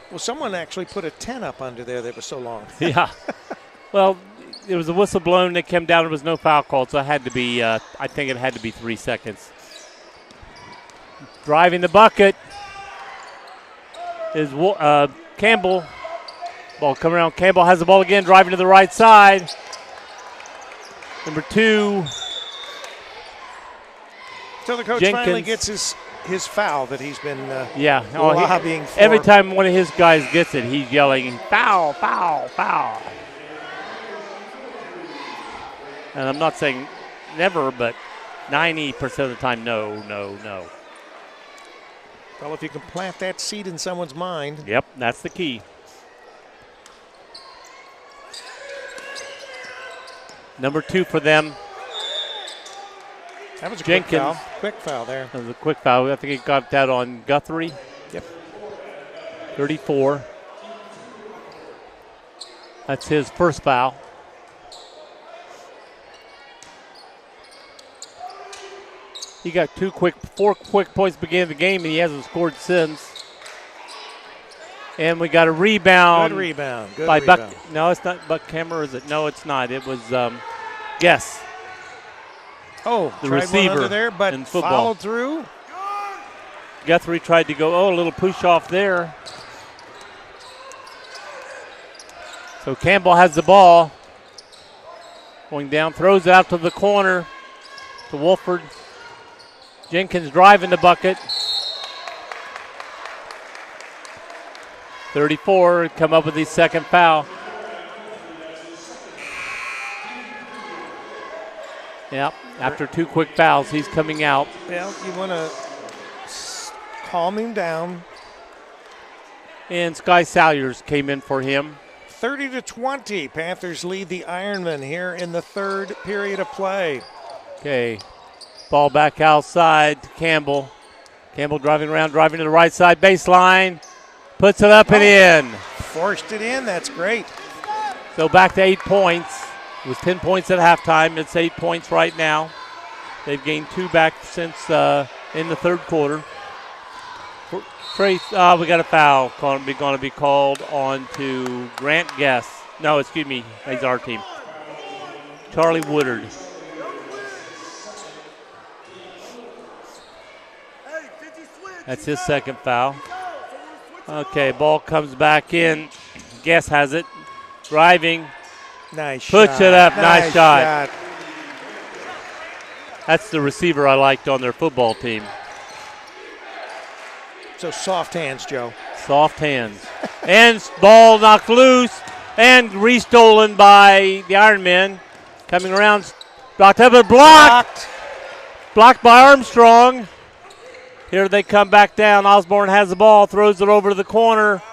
Well, someone actually put a 10 up under there that was so long. Yeah. Well, there was a whistle blown that came down. There was no foul called, so it had to be, I think it had to be 3 seconds. Driving the bucket is Campbell. Ball coming around. Campbell has the ball again, driving to the right side. Number 2. So the coach Jenkins. finally gets his foul that he's been lobbying for. Every time one of his guys gets it, he's yelling, foul, foul, foul. And I'm not saying never, but 90% of the time, no. Well, if you can plant that seed in someone's mind. Yep, that's the key. Number 2 for them. That was a Jenkins. quick foul there. That was a quick foul. I think he got that on Guthrie. Yep. 34. That's his first foul. He got 4 quick points beginning of the game, and he hasn't scored since. And we got a rebound. Good rebound. Good by rebound. Buck. No, it's not Buck Hammer, is it? No, it's not. It was Guess. Oh, the tried receiver one under there, but in football. followed through. Guthrie tried to go, a little push off there. So Campbell has the ball. Going down, throws it out to the corner to Wolford. Jenkins driving the bucket. 34, come up with his second foul. Yep, after 2 quick fouls, he's coming out. Well, you want to calm him down. And Sky Salyers came in for him. 30-20, Panthers lead the Ironmen here in the third period of play. Okay, ball back outside to Campbell. Campbell driving around, driving to the right side baseline. Puts it up and in. Forced it in, that's great. So back to 8 points. It was 10 points at halftime. It's 8 points right now. They've gained 2 back since in the third quarter. Trace, we got a foul. Going to be called on to Grant Guess. No, excuse me. He's our team. Charlie Woodard. That's his second foul. Okay, ball comes back in. Guess has it. Driving. Nice Puts shot. it up. Nice shot. shot. That's the receiver I liked on their football team. So soft hands, Joe. Soft hands. And ball knocked loose and restolen by the Ironmen. Coming around, blocked up and blocked. Blocked by Armstrong. Here they come back down. Osborne has the ball, throws it over to the corner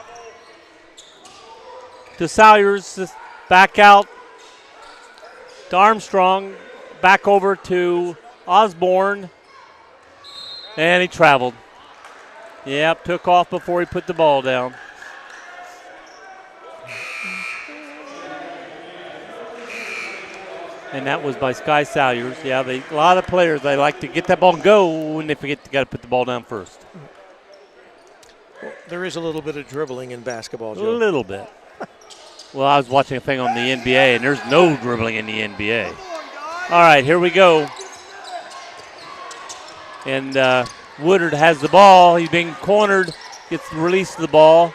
to Salyers. Back out to Armstrong. Back over to Osborne. And he traveled. Yep, took off before he put the ball down. And that was by Sky Salyers. Yeah, a lot of players, they like to get that ball and go, and they forget they got to put the ball down first. Well, there is a little bit of dribbling in basketball, A Joe. little bit. Well, I was watching a thing on the NBA, and there's no dribbling in the NBA. All right, here we go. And Woodard has the ball. He's being cornered, gets the release of the ball,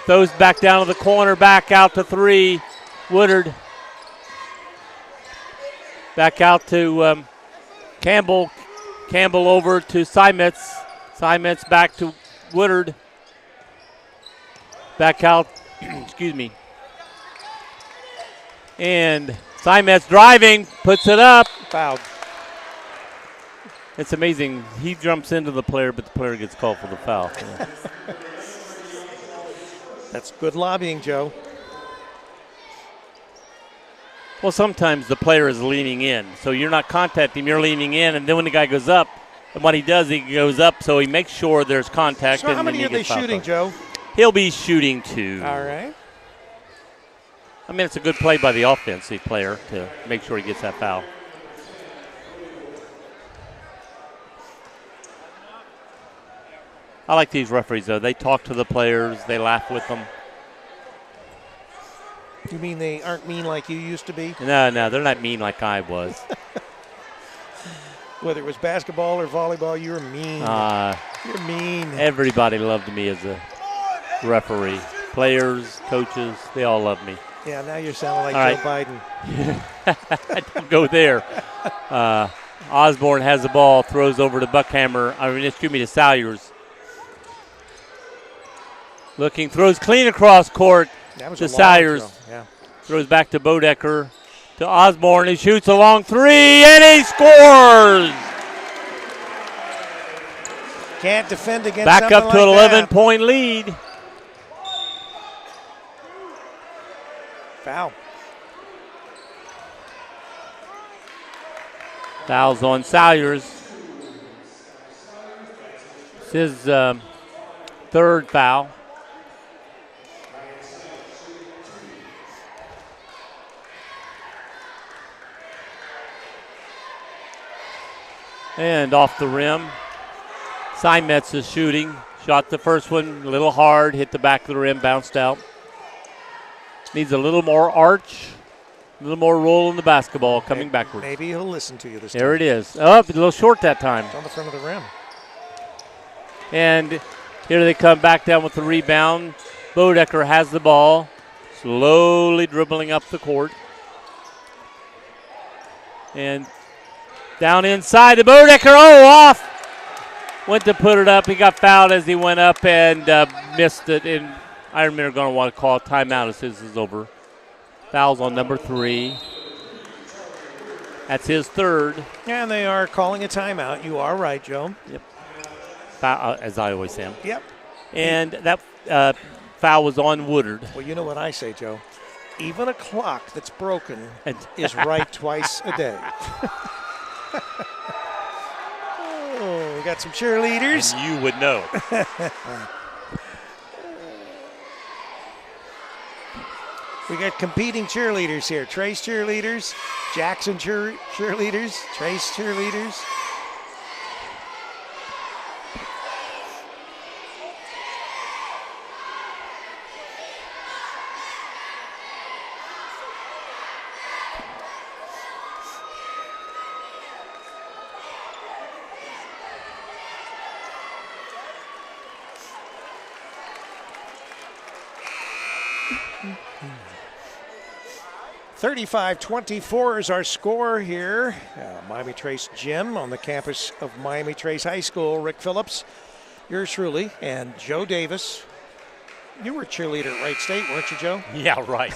throws back down to the corner, back out to three. Woodard back out to Campbell. Campbell over to Simetz. Simetz back to Woodard. Back out, excuse me. And Simetz driving, puts it up. Fouled. It's amazing. He jumps into the player, but the player gets called for the foul. That's good lobbying, Joe. Well, sometimes the player is leaning in. So you're not contacting him, you're leaning in, and then when the guy goes up, and what he does, he goes up so he makes sure there's contact. So and how many then are he they gets fouled shooting, for. Joe? He'll be shooting two. All right. I mean, it's a good play by the offensive player to make sure he gets that foul. I like these referees, though. They talk to the players. They laugh with them. You mean they aren't mean like you used to be? No, they're not mean like I was. Whether it was basketball or volleyball, you were mean. You're mean. Everybody loved me as a referee. Players, coaches, they all loved me. Yeah, now you're sounding like All Joe Biden. Don't go there. Osborne has the ball, throws over to to Salyers. Looking, throws clean across court That was to a long Salyers. throw. Yeah. Throws back to Bodecker, to Osborne. He shoots a long three, and he scores! Can't defend against Back something up to like an that. 11-point lead. Foul. Fouls on Salyers. It's his third foul. And off the rim. Simetz is shooting. Shot the first one a little hard, hit the back of the rim, bounced out. Needs a little more arch, a little more roll in the basketball coming backwards. Maybe he'll listen to you this There time. it is. Oh, a little short that time. It's on the front of the rim. And here they come back down with the rebound. Bodecker has the ball, slowly dribbling up the court. And down inside to Bodecker. Oh, off. Went to put it up. He got fouled as he went up and missed it. And Iron Men are going to want to call a timeout as soon as this is over. Fouls on number 3. That's his third. And they are calling a timeout. You are right, Joe. Yep. Foul, as I always say. Yep. And that foul was on Woodard. Well, you know what I say, Joe. Even a clock that's broken And is right twice a day. Oh, we got some cheerleaders. And you would know. We got competing cheerleaders here. Trace cheerleaders, Jackson cheerleaders, Trace cheerleaders. (35-24) is our score here. Miami Trace Gym on the campus of Miami Trace High School. Rick Phillips, yours truly, and Joe Davis. You were a cheerleader at Wright State, weren't you, Joe? Yeah, right.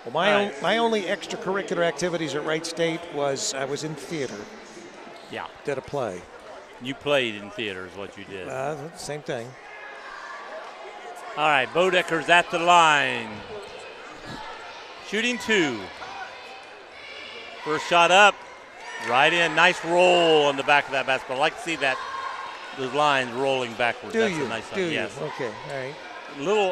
Well, All right. my only extracurricular activities at Wright State was I was in theater, Yeah. did a play. You played in theater is what you did. Same thing. All right, Bodecker's at the line. Shooting 2. First shot up, right in. Nice roll on the back of that basketball. I like to see that, those lines rolling backwards. Do That's you? a nice Do line. you? Yes. Okay, all right.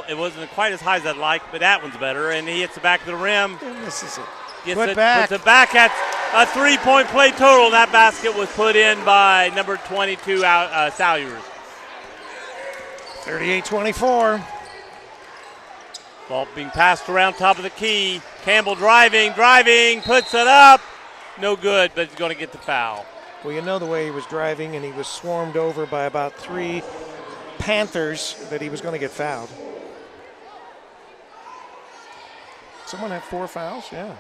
It wasn't quite as high as I'd like, but that one's better. And he hits the back of the rim. And this is it. Gets Put it, back. puts it back at a 3-point play total. That basket was put in by number 22, Salyers. 38-24. Ball being passed around top of the key. Campbell driving, puts it up. No good, but he's going to get the foul. Well, you know the way he was driving, and he was swarmed over by about 3 Panthers that he was going to get fouled. Someone had 4 fouls? Yeah.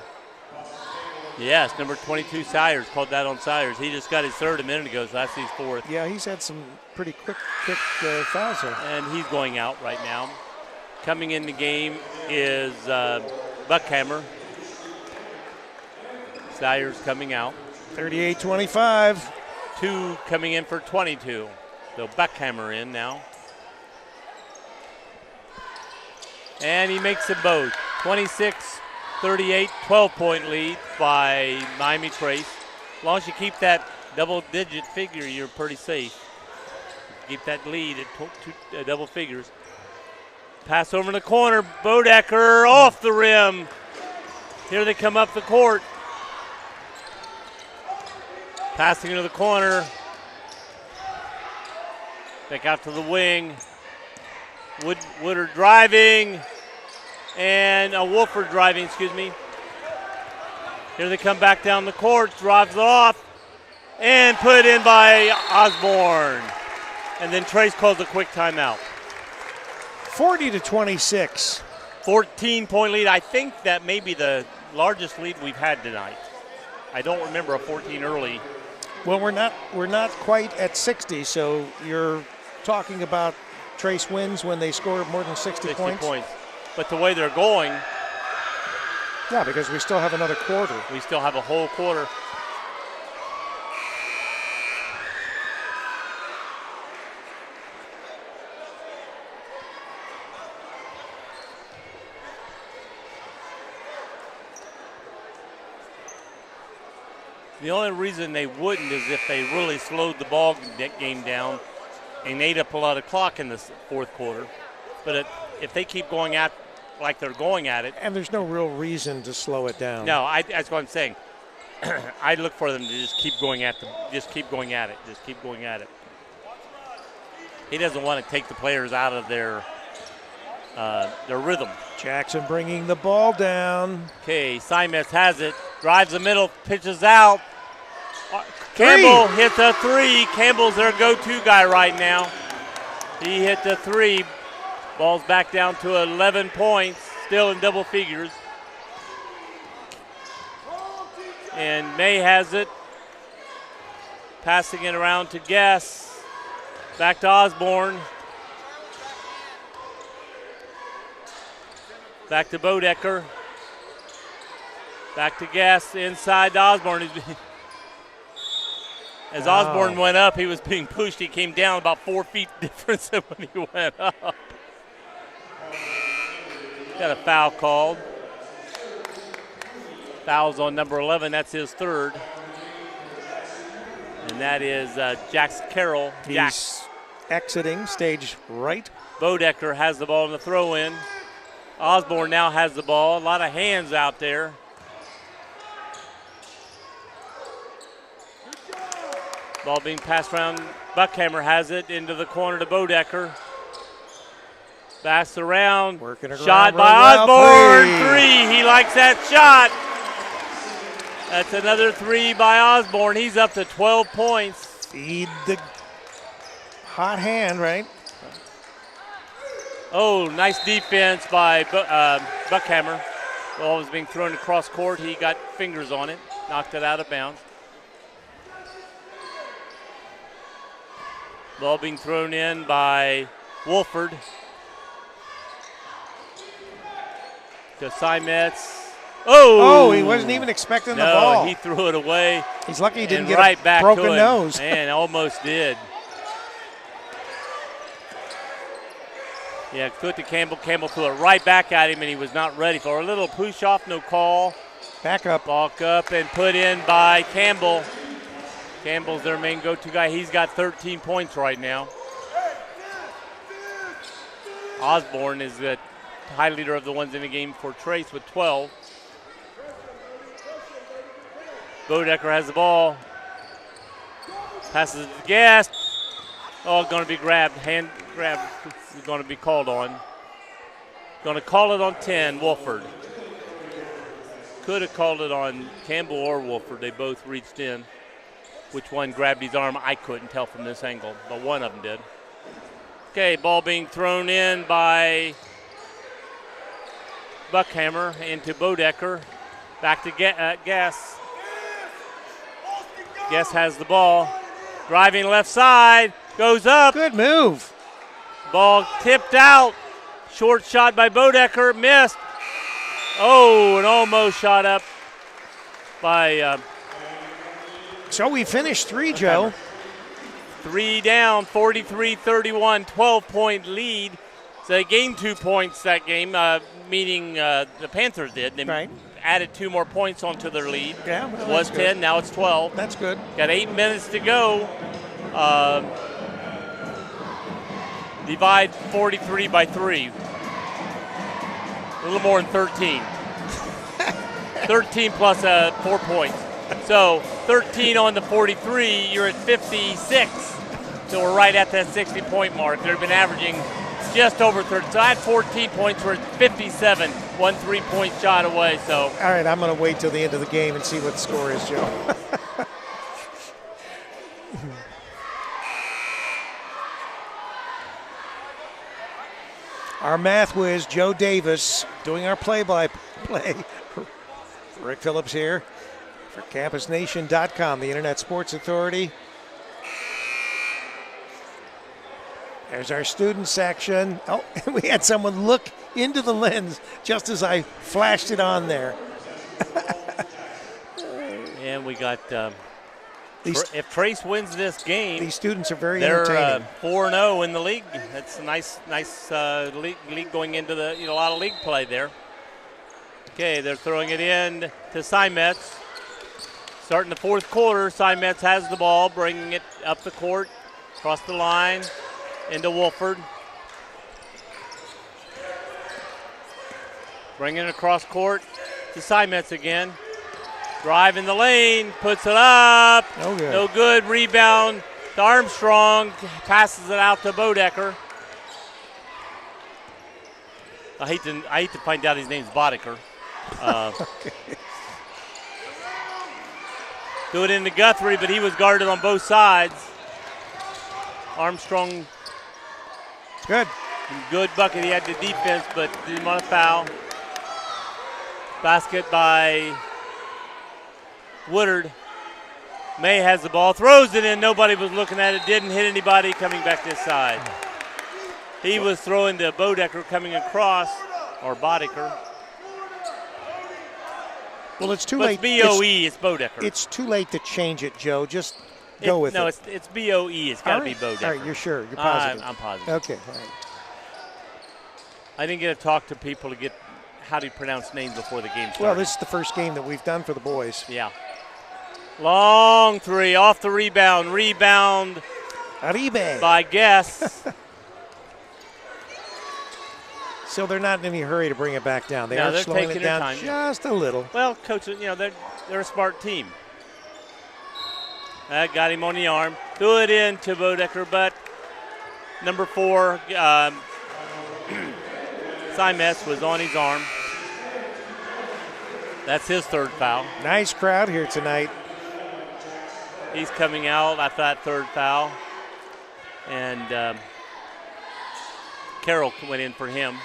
Yes, number 22, Salyers, called that on Salyers. He just got his third a minute ago, so that's his fourth. Yeah, he's had some pretty quick fouls there. And he's going out right now. Coming in the game is Buckhammer. Salyers coming out. 38-25. 2 coming in for 22. So Buckhammer in now. And he makes them both. 26-38, 12-point lead by Miami Trace. As long as you keep that double-digit figure, you're pretty safe. Keep that lead at double figures. Pass over in the corner. Bodecker off the rim. Here they come up the court. Passing into the corner. Back out to the wing. Woodard driving. And Wolford driving, excuse me. Here they come back down the court. Drives it off. And put in by Osborne. And then Trace calls a quick timeout. 40-26. 14-point lead. I think that may be the largest lead we've had tonight. I don't remember a 14 early. Well, we're not quite at 60, so you're talking about Trace wins when they score more than 60 points. But the way they're going, yeah, because we still have another quarter. We still have a whole quarter. The only reason they wouldn't is if they really slowed the ball game down and ate up a lot of clock in the fourth quarter. But if they keep going at like they're going at it. And there's no real reason to slow it down. No, that's what I'm saying. I look for them to just keep going at it. He doesn't want to take the players out of their rhythm. Jackson bringing the ball down. Okay, Simes has it, drives the middle, pitches out. Campbell hits a 3. Campbell's their go-to guy right now. He hit the 3. Ball's back down to 11 points, still in double figures. And May has it. Passing it around to Guess. Back to Osborne. Back to Bodecker. Back to Guess. Inside to Osborne. As Osborne went up, he was being pushed. He came down about 4 feet difference than when he went up. Got a foul called. Foul's on number 11. That's his third. And that is Jax Carroll. He's exiting stage right. Bodecker has the ball in the throw-in. Osborne now has the ball. A lot of hands out there. Ball being passed around. Buckhammer has it into the corner to Bodecker. Pass around. Working it shot around by Osborne. well. 3. He likes that shot. That's another 3 by Osborne. He's up to 12 points. Feed the hot hand, right? Oh, nice defense by Buckhammer. Ball was being thrown across court. He got fingers on it. Knocked it out of bounds. Ball being thrown in by Wolford. To Simetz. Oh! Oh, he wasn't even expecting the No, ball. he threw it away. He's lucky he didn't and get right a back broken to him. nose. Man, almost did. Yeah, threw it to Campbell. Campbell threw it right back at him, and he was not ready for a little push off, no call. Back up. Balk up and put in by Campbell. Campbell's their main go-to guy. He's got 13 points right now. Osborne is the high leader of the ones in the game for Trace with 12. Bodecker has the ball. Passes it to Guest. Oh, going to be grabbed. Hand grab is going to be called on. Going to call it on 10, Wolford. Could have called it on Campbell or Wolford. They both reached in. Which one grabbed his arm, I couldn't tell from this angle, but one of them did. Okay, ball being thrown in by Buckhammer into Bodecker. Back to Guess. Guess has the ball. Driving left side. Goes up. Good move. Ball tipped out. Short shot by Bodecker. Missed. Oh, and almost shot up by So we finished 3, Joe. 3 down, 43-31, 12-point lead. So they gained 2 points that game, meaning the Panthers did. They Right. added 2 more points onto their lead. Yeah, well, It was that's good. 10, now it's 12. That's good. Got 8 minutes to go. Divide 43 by 3. A little more than 13. 13 plus 4 points. So 13 on the 43, you're at 56. So we're right at that 60-point mark. They've been averaging just over 30. So I had 14 points, we're at 57. 1 3-point shot away. So All right, I'm going to wait till the end of the game and see what the score is, Joe. Our math whiz, Joe Davis, doing our play-by-play. Rick Phillips here for CampusNation.com, the Internet Sports Authority. There's our student section. Oh, and we had someone look into the lens just as I flashed it on there. and we got These, if Trace wins this game, these students are very they're entertaining. 4-0 in the league. That's a nice league going into the a lot of league play there. Okay, they're throwing it in to Simetz. Starting the fourth quarter, Simetz has the ball, bringing it up the court, across the line, into Wolford. Bringing it across court to Simetz again. Drive in the lane, puts it up. No good. No good. Rebound to Armstrong. Passes it out to Bodecker. I hate to find out his name's Bodecker. Threw it into Guthrie, but he was guarded on both sides. Armstrong, Good. good bucket. He had the defense, but didn't want to foul. Basket by Woodard. May has the ball, throws it in. Nobody was looking at it. Didn't hit anybody coming back this side. He was throwing to Bodecker coming across, or Bodecker. Well, it's too But late. it's B-O-E, it's Bodecker. It's too late to change it, Joe. Just go with it. No, it's B-O-E. It's got to be Bodecker. All right, you're sure? You're positive? I'm positive. Okay, all right. I didn't get to talk to people to get how do you pronounce names before the game started. Well, this is the first game that we've done for the boys. Yeah. Long three, off the rebound. Rebound Arribe. by Guess. So they're not in any hurry to bring it back down. They No, are they're slowing taking it their down time. just a little. Well, coach, they're a smart team. That got him on the arm. Threw it in to Bodecker, but number 4, Simetz was on his arm. That's his third foul. Nice crowd here tonight. He's coming out after that third foul. And Carroll went in for him.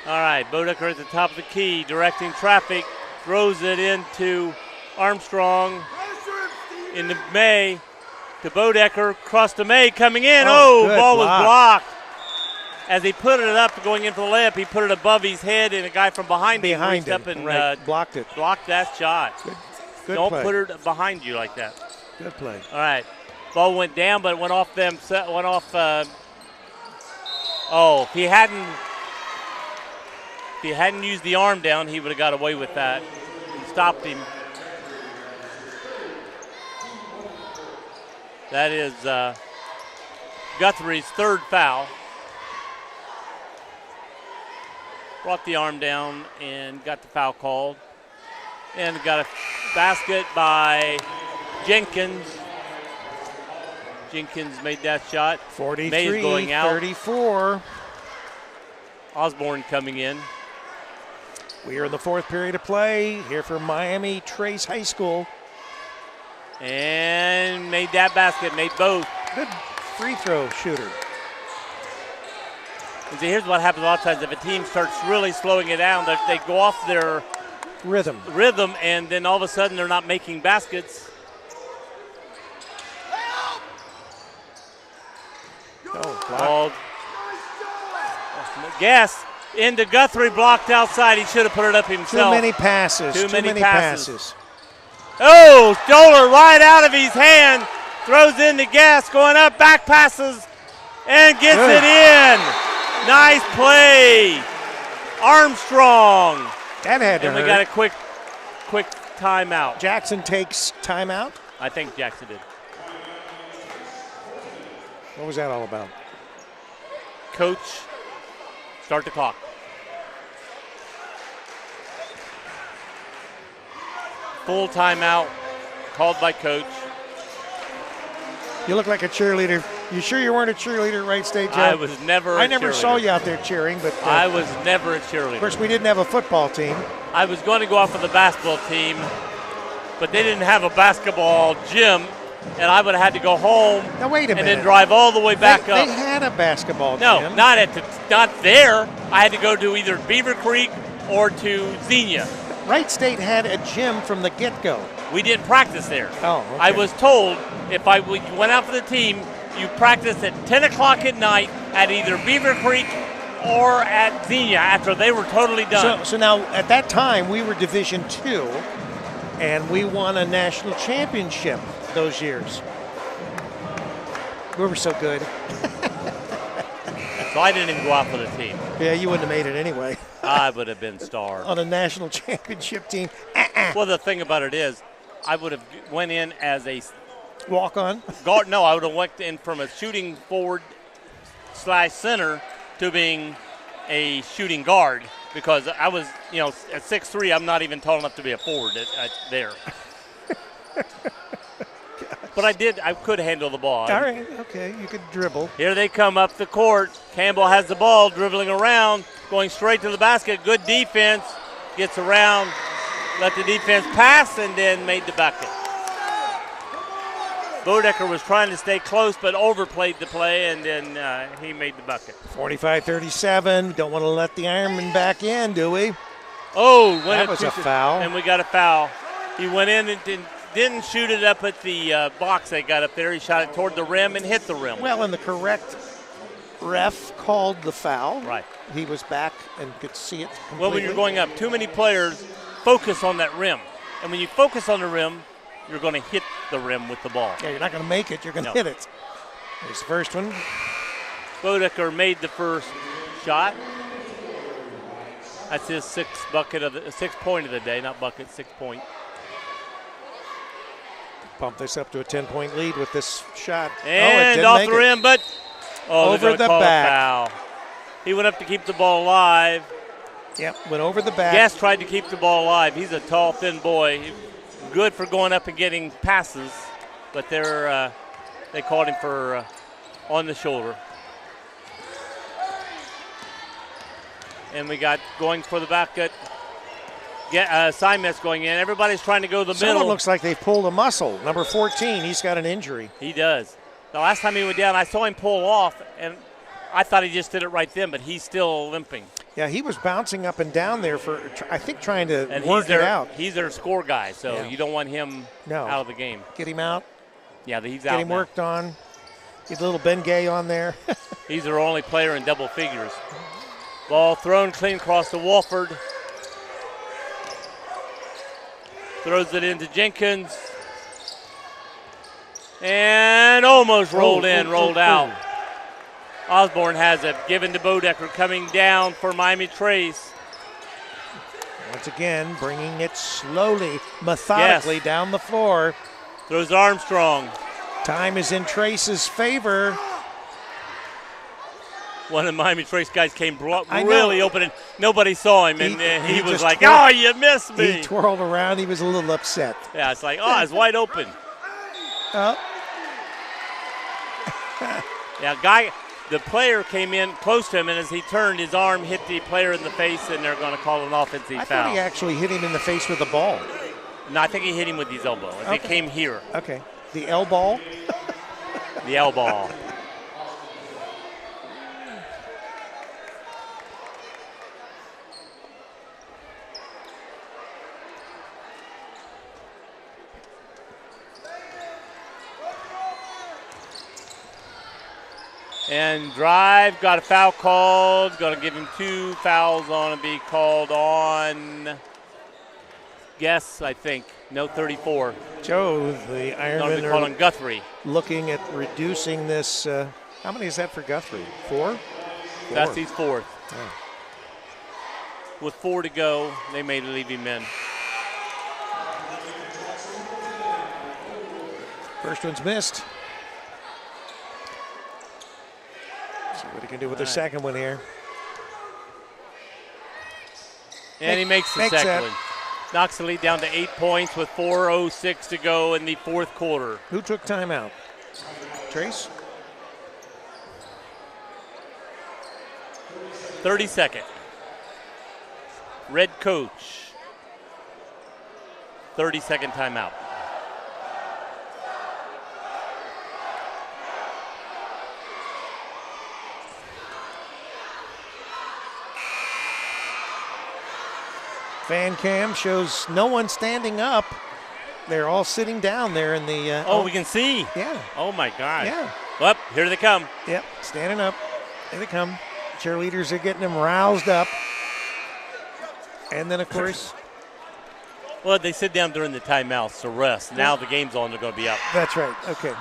All right, Bodecker at the top of the key, directing traffic, throws it into Armstrong, into May, to Bodecker, cross to May, coming in. Oh, Oh, good ball block. was blocked. as he put it up going in for the layup, he put it above his head, and a guy from behind him reached him, up and right, blocked it. blocked that shot. Good Don't play. put it behind you like that. Good play. All right. Ball went down, but it went off them. Went off. If he hadn't used the arm down, he would have got away with that and stopped him. That is Guthrie's third foul. Brought the arm down and got the foul called. And got a basket by Jenkins. Jenkins made that shot. 43, Mays going out. 34. Osborne coming in. We are in the fourth period of play here for Miami Trace High School. And made that basket, made both. Good free throw shooter. And see, here's what happens a lot of times. If a team starts really slowing it down, they go off their Rhythm. and then all of a sudden they're not making baskets. Oh, Called. Guess into Guthrie, blocked outside. He should have put it up himself. Too many passes. Too many passes. Oh, Stoller right out of his hand. Throws in the gas, going up, back passes, and gets Good. it in. Nice play. Armstrong. That had to And we hurt. got a quick timeout. Jackson takes timeout. I think Jackson did. What was that all about? Coach, start the clock. Full timeout called by coach. You look like a cheerleader. You sure you weren't a cheerleader at Wright State, Joe? I was never a I never saw cheerleader. you out there cheering, but I was never a of cheerleader. course we didn't have a football team. I was going to go out for the basketball team, but they didn't have a basketball gym, and I would have had to go home Now wait a and minute. then drive all the way back they, up. They had a basketball No, gym. not there. I had to go to either Beaver Creek or to Xenia. Wright State had a gym from the get-go. We didn't practice there. Oh, okay. I was told if we went out for the team, you practiced at 10 o'clock at night at either Beaver Creek or at Xenia after they were totally done. So now, at that time, we were Division II, and we won a national championship those years. We were so good. So I didn't even go out for the team. Yeah, you wouldn't have made it anyway. I would have been starved. On a national championship team. Well, the thing about it is, I would have went in as a Walk on. guard. No, I would have went in from a shooting forward / center to being a shooting guard because I was, at 6'3", I'm not even tall enough to be a forward there. But I could handle the ball. All right, okay, you could dribble. Here they come up the court. Campbell has the ball, dribbling around, going straight to the basket. Good defense. Gets around, let the defense pass, and then made the bucket. Bodecker was trying to stay close, but overplayed the play, and then he made the bucket. 45-37. Don't want to let the Ironman back in, do we? Oh, That was a foul. And we got a foul. He went in and didn't shoot it up at the box they got up there. He shot it toward the rim and hit the rim. Well, and the correct ref called the foul. Right. He was back and could see it completely. Well, when you're going up, too many players focus on that rim. And when you focus on the rim, you're going to hit the rim with the ball. Yeah, you're not going to make it. You're going to hit it. There's the first one. Bodecker made the first shot. That's his sixth point of the day, not bucket, 6 point. Pump this up to a 10-point lead with this shot. And it off didn't the make it. rim, but Over they're the gonna call a back. foul. He went up to keep the ball alive. Yep, went over the back. Guest tried to keep the ball alive. He's a tall, thin boy. Good for going up and getting passes, but they called him for on the shoulder. And we got going for the basket. Simet's going in. Everybody's trying to go the Someone middle. looks like they've pulled a muscle. Number 14, he's got an injury. He does. The last time he went down, I saw him pull off, and I thought he just did it right then, but he's still limping. Yeah, he was bouncing up and down there for, I think, trying to And work it out. He's their score guy, so Yeah. you don't want him No. out of the game. Get him out, Yeah, he's get out him now. worked on. Get a little Ben Gay on there. He's their only player in double figures. Ball thrown clean across to Wolford. Throws it into Jenkins. And almost rolled out. Osborne has it, given to Bodecker, coming down for Miami Trace. Once again, bringing it slowly, methodically down the floor. Throws Armstrong. Time is in Trace's favor. One of the Miami Trace guys came really open, and nobody saw him, and he was like, twirled, "Oh, you missed me." He twirled around. He was a little upset. Yeah, it's like, oh, it's wide open. Yeah, the player came in close to him, and as he turned, his arm hit the player in the face, and they're going to call an offensive foul. I thought he actually hit him in the face with the ball. No, I think he hit him with his elbow. It came here. Okay. The L ball? The L ball. And Drive got a foul called. Going to give him 2 fouls on and be called on, guess, I think. No, 34. Joe, the Ironmen are on Guthrie. Looking at reducing this. How many is that for Guthrie? 4? That's his 4th. Oh. With 4 to go, they may leave him in. First one's missed. See what he can do with the second one here. And he makes the second one. Knocks the lead down to 8 points with 4:06 to go in the fourth quarter. Who took timeout? Trace? 32nd. Red coach. 30-second timeout. Fan cam shows no one standing up. They're all sitting down there in the. We can see. Yeah. Oh my God. Yeah. Well, here they come. Yep, standing up. Here they come. Cheerleaders are getting them roused up. And then, of course. Well, they sit down during the timeouts to rest. Now the game's on, they're going to be up. That's right. Okay.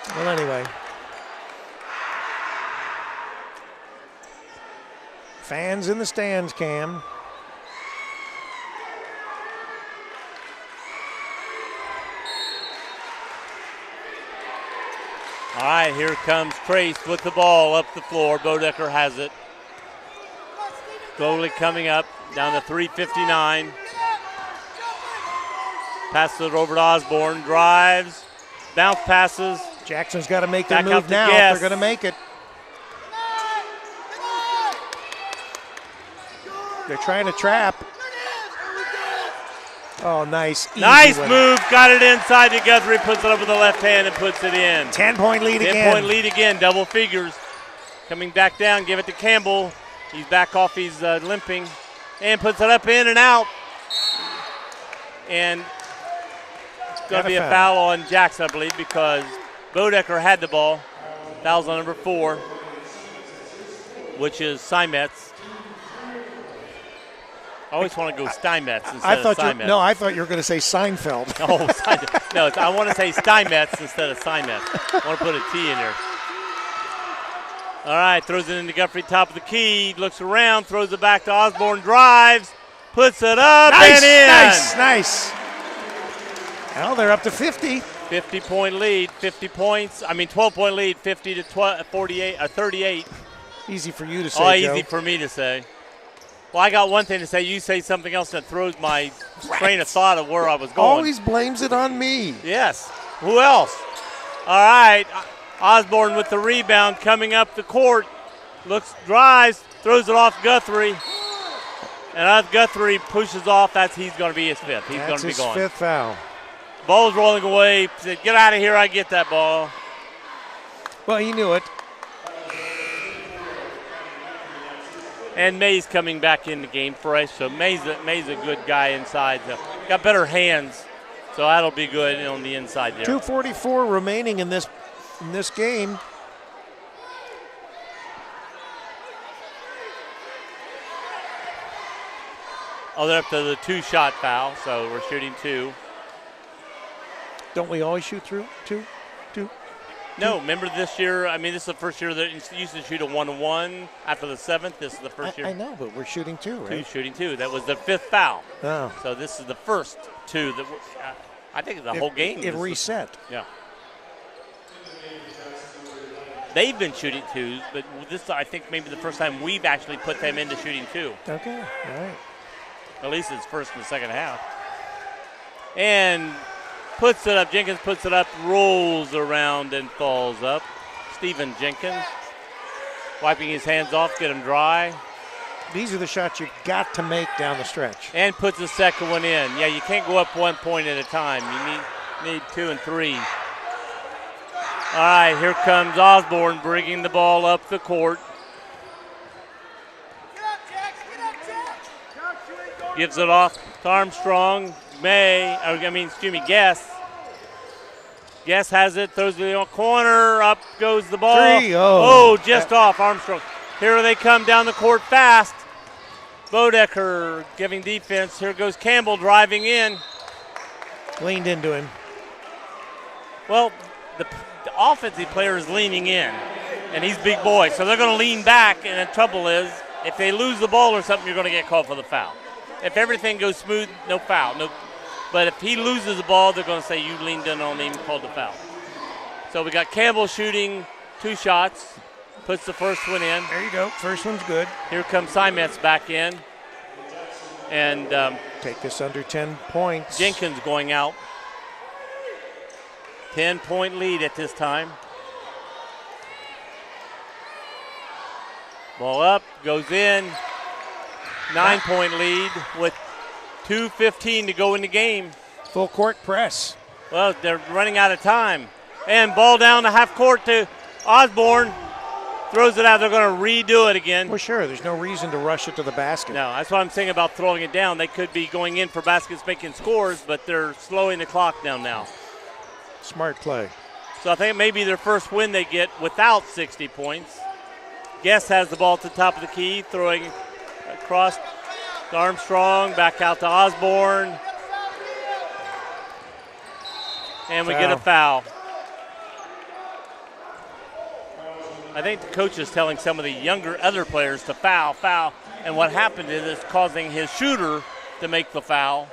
Well, anyway. Fans in the stands, Cam. All right, here comes Trace with the ball up the floor. Bodecker has it. Slowly coming up, down to 3:59. Passes it over to Osborne. Drives. Bounce passes. Jackson's got to make their move now. They're going to make it. They're trying to trap. Oh, nice. Nice move. Got it inside to Guthrie. Puts it up with the left hand and puts it in. 10-point lead again. 10-point lead again. Double figures. Coming back down. Give it to Campbell. He's back off. He's limping. And puts it up, in and out. And it's going to be a foul on Jackson, I believe, because Bodecker had the ball. Foul's on number 4, which is Steinmetz. I always want to go Steinmetz instead of Steinmetz. I thought you were going to say Seinfeld. No, I want to say Steinmetz instead of Steinmetz. I want to put a T in there. All right, throws it into Guthrie, top of the key, looks around, throws it back to Osborne, drives, puts it up and in. Nice. Well, they're up to 50. 50-point lead, 50 points. 12-point lead, 50 to 48 or 38. Easy for you to say, Joe. Easy for me to say. Well, I got one thing to say. You say something else that throws my train of thought of where I was going. Always blames it on me. Yes. Who else? All right. Osborne with the rebound coming up the court. Drives, throws it off Guthrie. And as Guthrie pushes off, he's going to be his 5th. He's going to be gone. That's his 5th foul. Ball's rolling away. Said, get out of here. I get that ball. Well, he knew it. And May's coming back in the game fresh. So May's a good guy inside. Got better hands. So that'll be good on the inside there. 2:44 remaining in this in this game. Oh, they're up to the 2-shot foul, so we're shooting 2. Don't we always shoot through two? No, remember this year, this is the first year that you used to shoot a 1-1 after the 7th. This is the first year. I know, but we're shooting 2, right? Shooting 2. That was the 5th foul. Oh. So this is the first 2 that I think the whole game. It reset. Yeah. They've been shooting 2s, but this is, I think, maybe the first time we've actually put them into shooting 2. Okay, all right. At least it's first in the second half. And puts it up. Jenkins puts it up, rolls around, and falls up. Stephen Jenkins wiping his hands off, get them dry. These are the shots you've got to make down the stretch. And puts the second one in. Yeah, you can't go up 1 point at a time. You need 2 and 3. All right, here comes Osborne bringing the ball up the court. Gives it off to Armstrong. Guess. Guess has it, throws it in the corner, up goes the ball. 3, just off Armstrong. Here they come down the court fast. Bodecker giving defense. Here goes Campbell driving in. Leaned into him. Well, the offensive player is leaning in, and he's big boy, so they're going to lean back, and the trouble is, if they lose the ball or something, you're going to get called for the foul. If everything goes smooth, no foul. No. But if he loses the ball, they're going to say you leaned in on him, called the foul. So we got Campbell shooting 2 shots, puts the first one in. There you go. First one's good. Here comes Simets back in. And take this under 10 points. Jenkins going out. 10-point lead at this time. Ball up, goes in. 9-point lead with 2:15 to go in the game. Full court press. Well, they're running out of time. And ball down the half court to Osborne. Throws it out. They're going to redo it again. Well, sure. There's no reason to rush it to the basket. No, that's what I'm saying about throwing it down. They could be going in for baskets, making scores, but they're slowing the clock down now. Smart play. So I think it may be their first win they get without 60 points. Guest has the ball at the top of the key, throwing across to Armstrong, back out to Osborne. And we get a foul. I think the coach is telling some of the other players to foul. And what happened is it's causing his shooter to make the foul.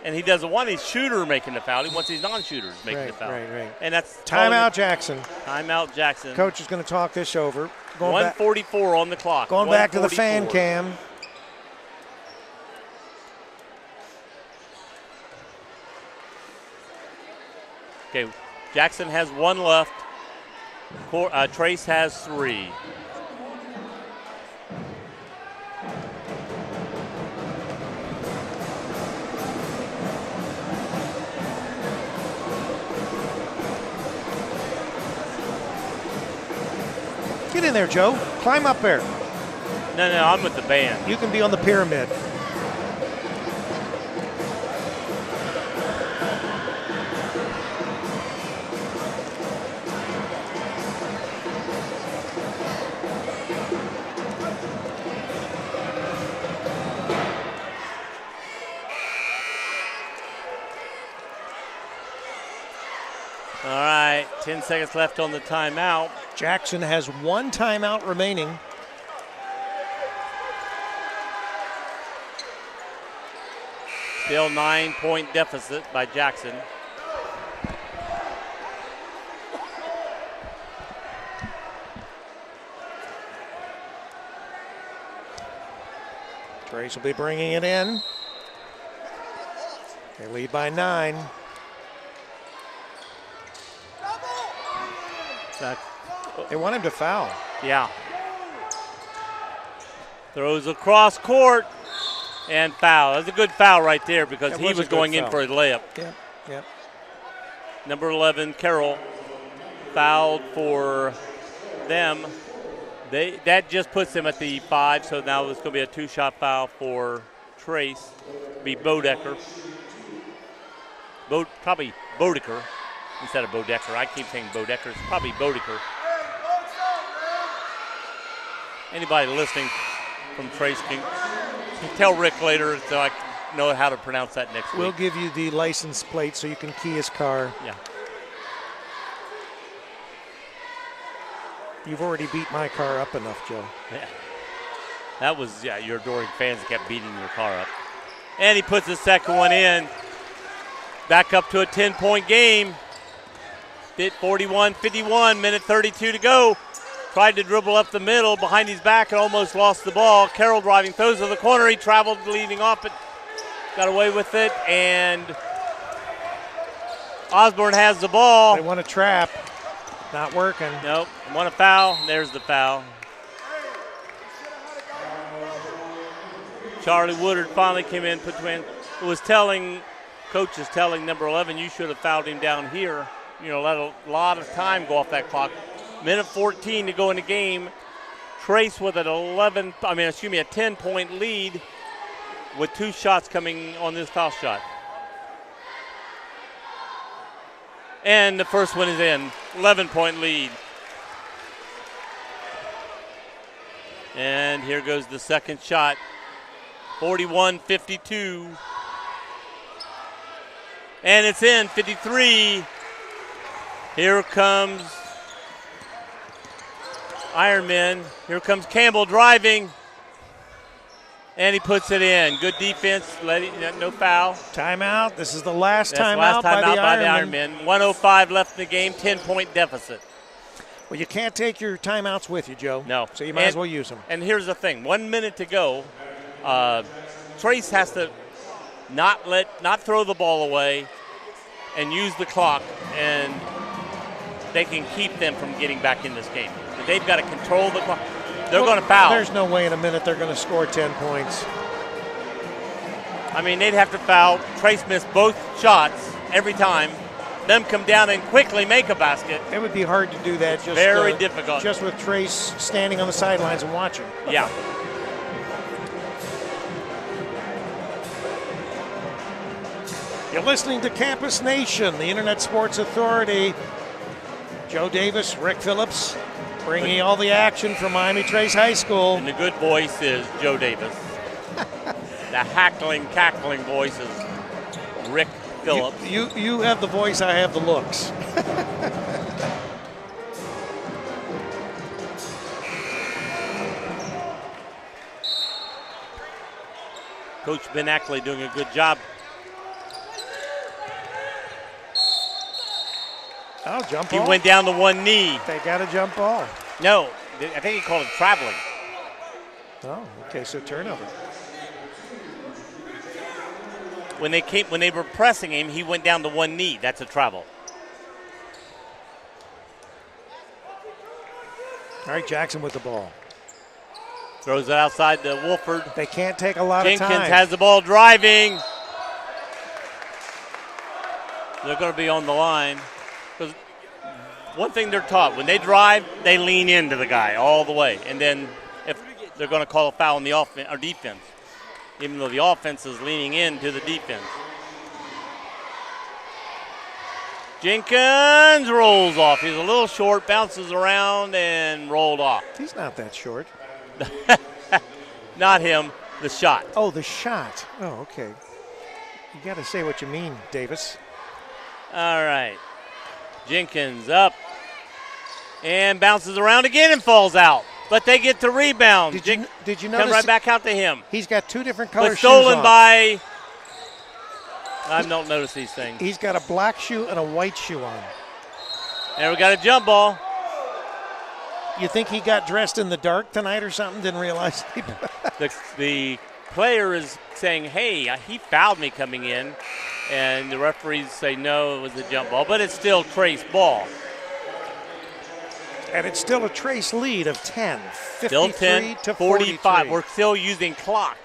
And he doesn't want his shooter making the foul. He wants his non-shooters making the foul. Right. And that's timeout Jackson. Timeout Jackson. Coach is going to talk this over. 1:44 on the clock. Going back to the fan cam. Okay, Jackson has 1 left. Trace has 3. Get in there, Joe. Climb up there. No, I'm with the band. You can be on the pyramid. All right, 10 seconds left on the timeout. Jackson has 1 timeout remaining. Still 9-point deficit by Jackson. Trace will be bringing it in. They lead by 9. They want him to foul. Yeah. Throws across court and foul. That's a good foul right there because he was going in for a layup. Yep. Number 11, Carroll, fouled for them. That just puts them at the 5, so now it's going to be a 2-shot foul for Trace. Be Bodecker. Probably Bodecker. instead of Bodecker. I keep saying Bodecker. It's probably Bodecker. Anybody listening from Trace can tell Rick later so I can know how to pronounce that next week. We'll give you the license plate so you can key his car. Yeah. You've already beat my car up enough, Joe. Yeah. That was, your adoring fans that kept beating your car up. And he puts the second one in. Back up to a 10-point game. 41-51, minute 32 to go. Tried to dribble up the middle, behind his back, and almost lost the ball. Carroll driving, throws to the corner. He traveled, leading off it. Got away with it, and Osborne has the ball. They want a trap. Not working. Nope. Want a foul. There's the foul. Charlie Woodard finally came in, coach is telling number 11, you should have fouled him down here. Let a lot of time go off that clock. Minute 14 to go in the game. Trace with a 10-point lead with 2 shots coming on this foul shot. And the first one is in. 11-point lead. And here goes the second shot. 41-52. And it's in, 53. Here comes Ironman. Here comes Campbell driving. And he puts it in. Good defense, no foul. Timeout. This is the last That's timeout by the Ironmen. 1:05 left in the game, 10-point deficit. Well, you can't take your timeouts with you, Joe. No. So you might as well use them. And here's the thing. 1 minute to go. Trace has to not throw the ball away and use the clock, and they can keep them from getting back in this game. But they've got to control the clock. They're going to foul. There's no way in a minute they're going to score 10 points. They'd have to foul. Trace missed both shots every time. Them come down and quickly make a basket. It would be hard to do that. Very difficult. Just with Trace standing on the sidelines and watching. Yeah. You're listening to Campus Nation, the Internet Sports Authority. Joe Davis, Rick Phillips, bringing all the action from Miami Trace High School. And the good voice is Joe Davis. The hackling, cackling voice is Rick Phillips. You have the voice, I have the looks. Coach Ben Ackley doing a good job. Oh, jump He ball. went down to one knee. They got a jump ball. No, I think he called it traveling. Oh, okay, so turnover. When they were pressing him, he went down to one knee. That's a travel. All right, Jackson with the ball. Throws it outside to Wolford. They can't take a lot of time. Jenkins has the ball driving. They're going to be on the line. Because one thing they're taught, when they drive, they lean into the guy all the way. And then if they're going to call a foul on the offense or defense, even though the offense is leaning into the defense. Jenkins rolls off. He's a little short, bounces around, and rolled off. He's not that short. Not him, the shot. Oh, the shot. Oh, okay. You got to say what you mean, Davis. All right. Jenkins up and bounces around again and falls out. But they get the rebound. Did you notice? Come right back out to him. He's got 2 different color But shoes stolen on. by. I don't notice these things. He's got a black shoe and a white shoe on. And we got a jump ball. You think he got dressed in the dark tonight or something? Didn't realize. The player is saying, hey, he fouled me coming in. And the referees say, no, it was a jump ball. But it's still Trace ball. And it's still a Trace lead of 10. Still 10 to 45. 43. We're still using clock.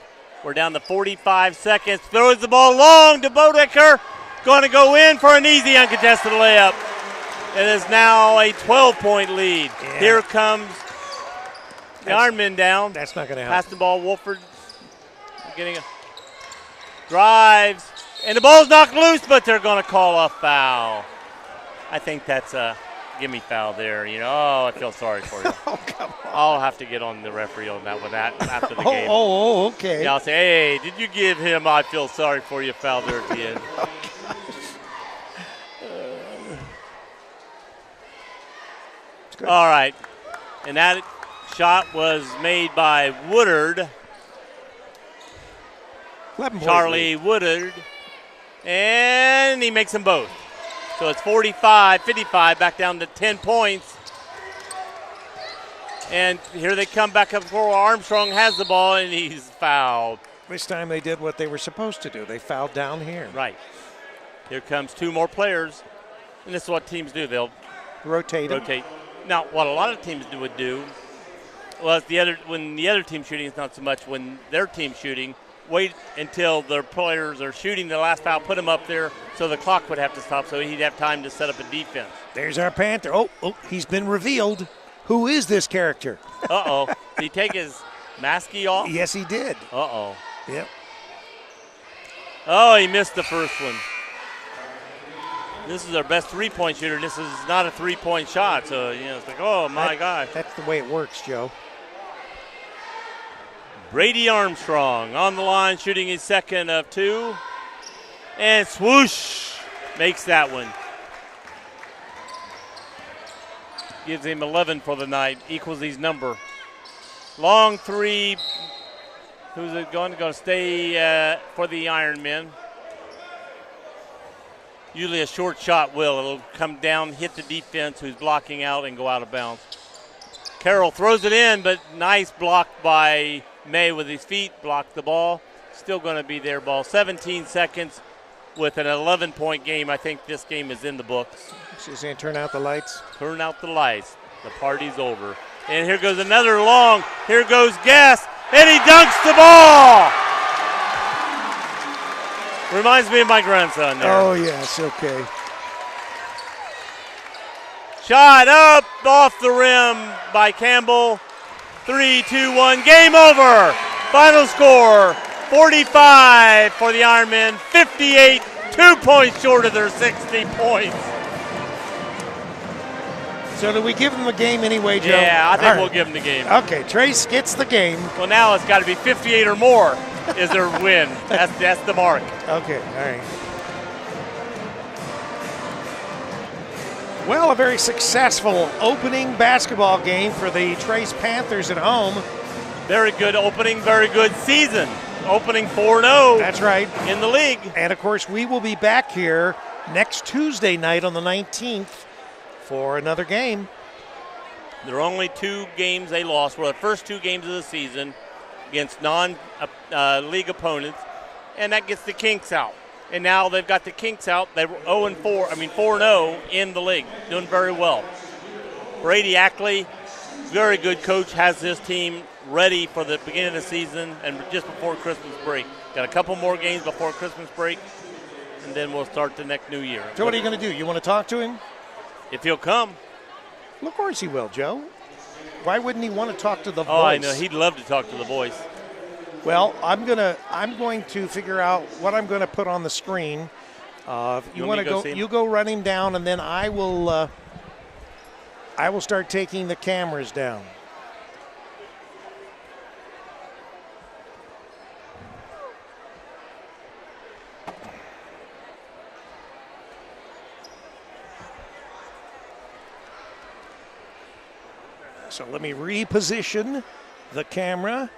We're down to 45 seconds. Throws the ball long to Bodecker. Going to go in for an easy uncontested layup. It is now a 12-point lead. Yeah. Here comes the Ironman down. That's not going to help. Pass the ball. Wolford getting a drives. And the ball's knocked loose, but they're going to call a foul. I think that's a gimme foul there. Oh, I feel sorry for you. Oh, come on. I'll have to get on the referee on that one after the game. Okay. Yeah, I'll say, hey, did you give him I feel sorry for you foul there at the end? All right. And that shot was made by Woodard. 11 Charlie Woodard. And he makes them both. So it's 45-55, back down to 10 points. And here they come back up for Armstrong has the ball, and he's fouled. This time they did what they were supposed to do. They fouled down here. Right. Here comes 2 more players. And this is what teams do. They'll rotate. Now, what a lot of teams would do, well, when the other team's shooting, it's not so much when their team's shooting. Wait until their players are shooting the last foul, put him up there so the clock would have to stop so he'd have time to set up a defense. There's our Panther. Oh, he's been revealed. Who is this character? Uh-oh. Did he take his masky off? Yes, he did. Uh-oh. Yep. Oh, he missed the first one. This is our best three-point shooter. This is not a three-point shot. So, it's like, oh, my God. That's the way it works, Joe. Brady Armstrong on the line, shooting his second of 2. And swoosh, makes that one. Gives him 11 for the night, equals his number. Long 3. Who's it going to stay for the Ironmen? Usually a short shot will. It'll come down, hit the defense who's blocking out, and go out of bounds. Carroll throws it in, but nice block by May with his feet, blocked the ball. Still going to be their ball. 17 seconds with an 11-point game. I think this game is in the books. She's saying turn out the lights. Turn out the lights. The party's over. And here goes another long. Here goes Guest, and he dunks the ball. Reminds me of my grandson there. Oh, yes, okay. Shot up off the rim by Campbell. 3, 2, 1, game over. Final score, 45 for the Ironmen, 58, 2 points short of their 60 points. So do we give them the game anyway, Joe? Yeah, I think we'll give them the game. Okay, Trace gets the game. Well, now it's got to be 58 or more is their win. That's the mark. Okay, all right. Well, a very successful opening basketball game for the Trace Panthers at home. Very good opening, very good season. Opening 4-0. That's right. In the league. And, of course, we will be back here next Tuesday night on the 19th for another game. There are only 2 games they lost. Were the first 2 games of the season against non-league opponents, and that gets the kinks out. And now they've got the kinks out. They were 4-0 in the league, doing very well. Brady Ackley, very good coach, has this team ready for the beginning of the season and just before Christmas break. Got a couple more games before Christmas break, and then we'll start the next new year. So what are you going to do? You want to talk to him? If he'll come. Well, of course he will, Joe. Why wouldn't he want to talk to the voice? Oh, I know. He'd love to talk to the voice. Well, I'm going to figure out what I'm going to put on the screen. You want to go? You go run him down, and then I will start taking the cameras down. So let me reposition the camera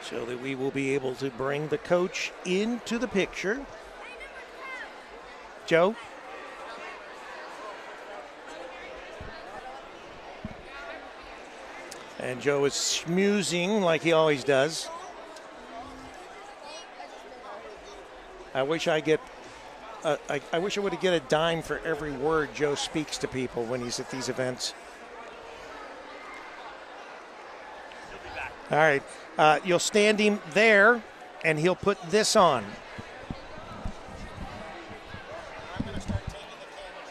so that we will be able to bring the coach into the picture. Joe? And Joe is schmoozing like he always does. I wish I get I wish I would get a dime for every word Joe speaks to people when he's at these events. All right, you'll stand him there, and he'll put this on. I'm going to start taking the cameras.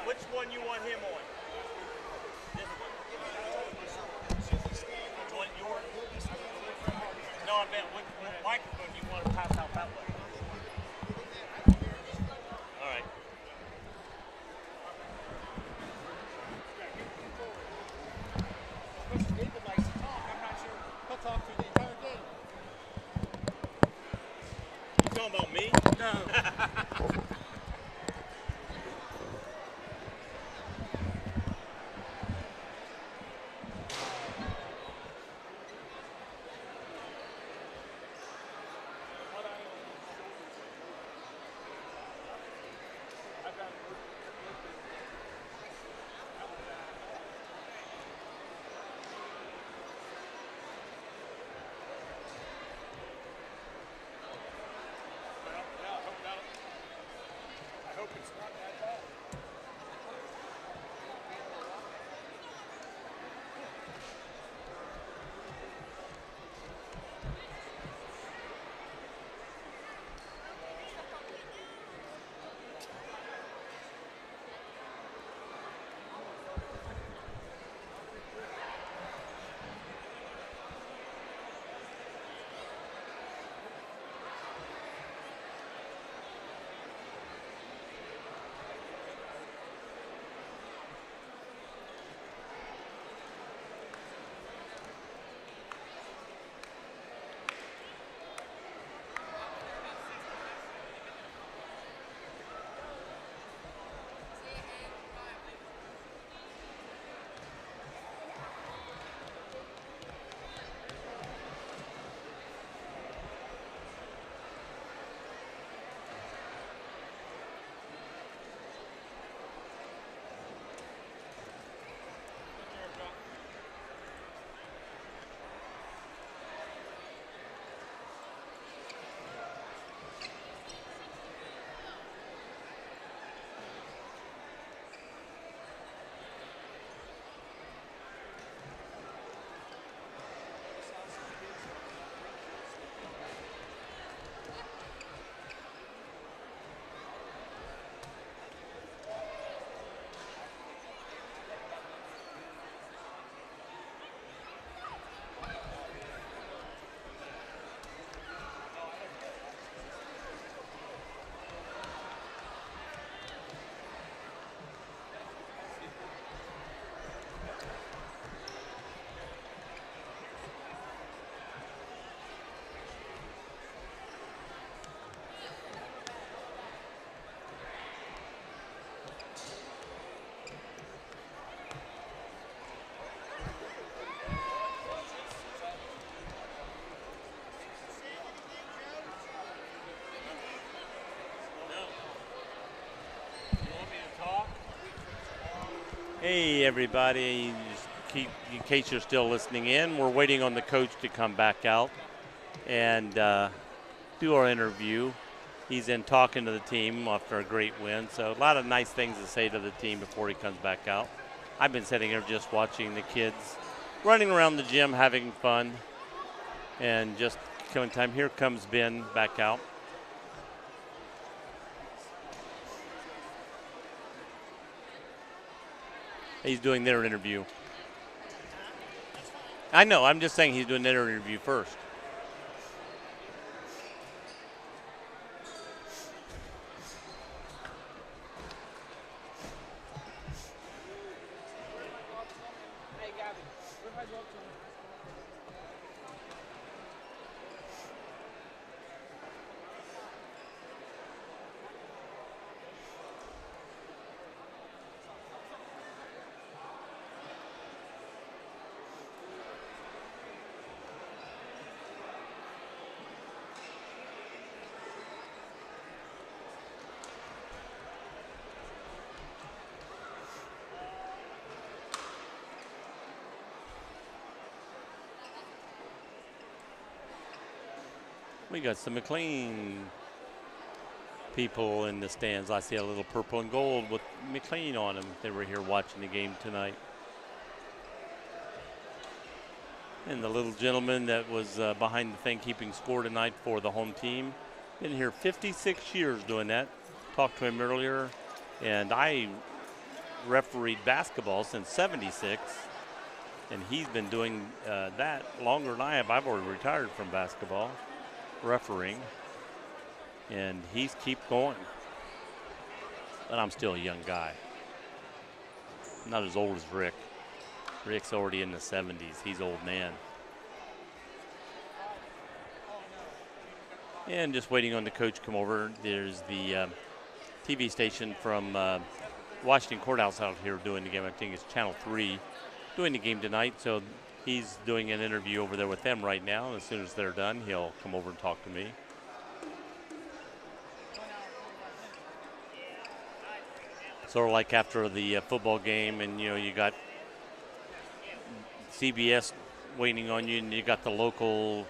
Which one you want him on? This one? No, I meant what microphone you want to pass out? Hey, everybody. In case you're still listening in, we're waiting on the coach to come back out and do our interview. He's in talking to the team after a great win, so a lot of nice things to say to the team before he comes back out. I've been sitting here just watching the kids running around the gym, having fun, and just killing time. Here comes Ben back out. He's doing their interview. I know, I'm just saying he's doing their interview first. We got some McLean people in the stands. I see a little purple and gold with McLean on them. They were here watching the game tonight. And the little gentleman that was behind the thing keeping score tonight for the home team. Been here 56 years doing that. Talked to him earlier. And I refereed basketball since '76. And he's been doing that longer than I have. I've already retired from basketball refereeing, and he's keep going. But I'm still a young guy. Not as old as Rick. Rick's already in the 70s. He's old man. And just waiting on the coach to come over. There's the TV station from Washington Courthouse out here doing the game. I think it's Channel 3 doing the game tonight. So he's doing an interview over there with them right now. As soon as they're done, he'll come over and talk to me. Sort of like after the football game, and you got CBS waiting on you, and you got the local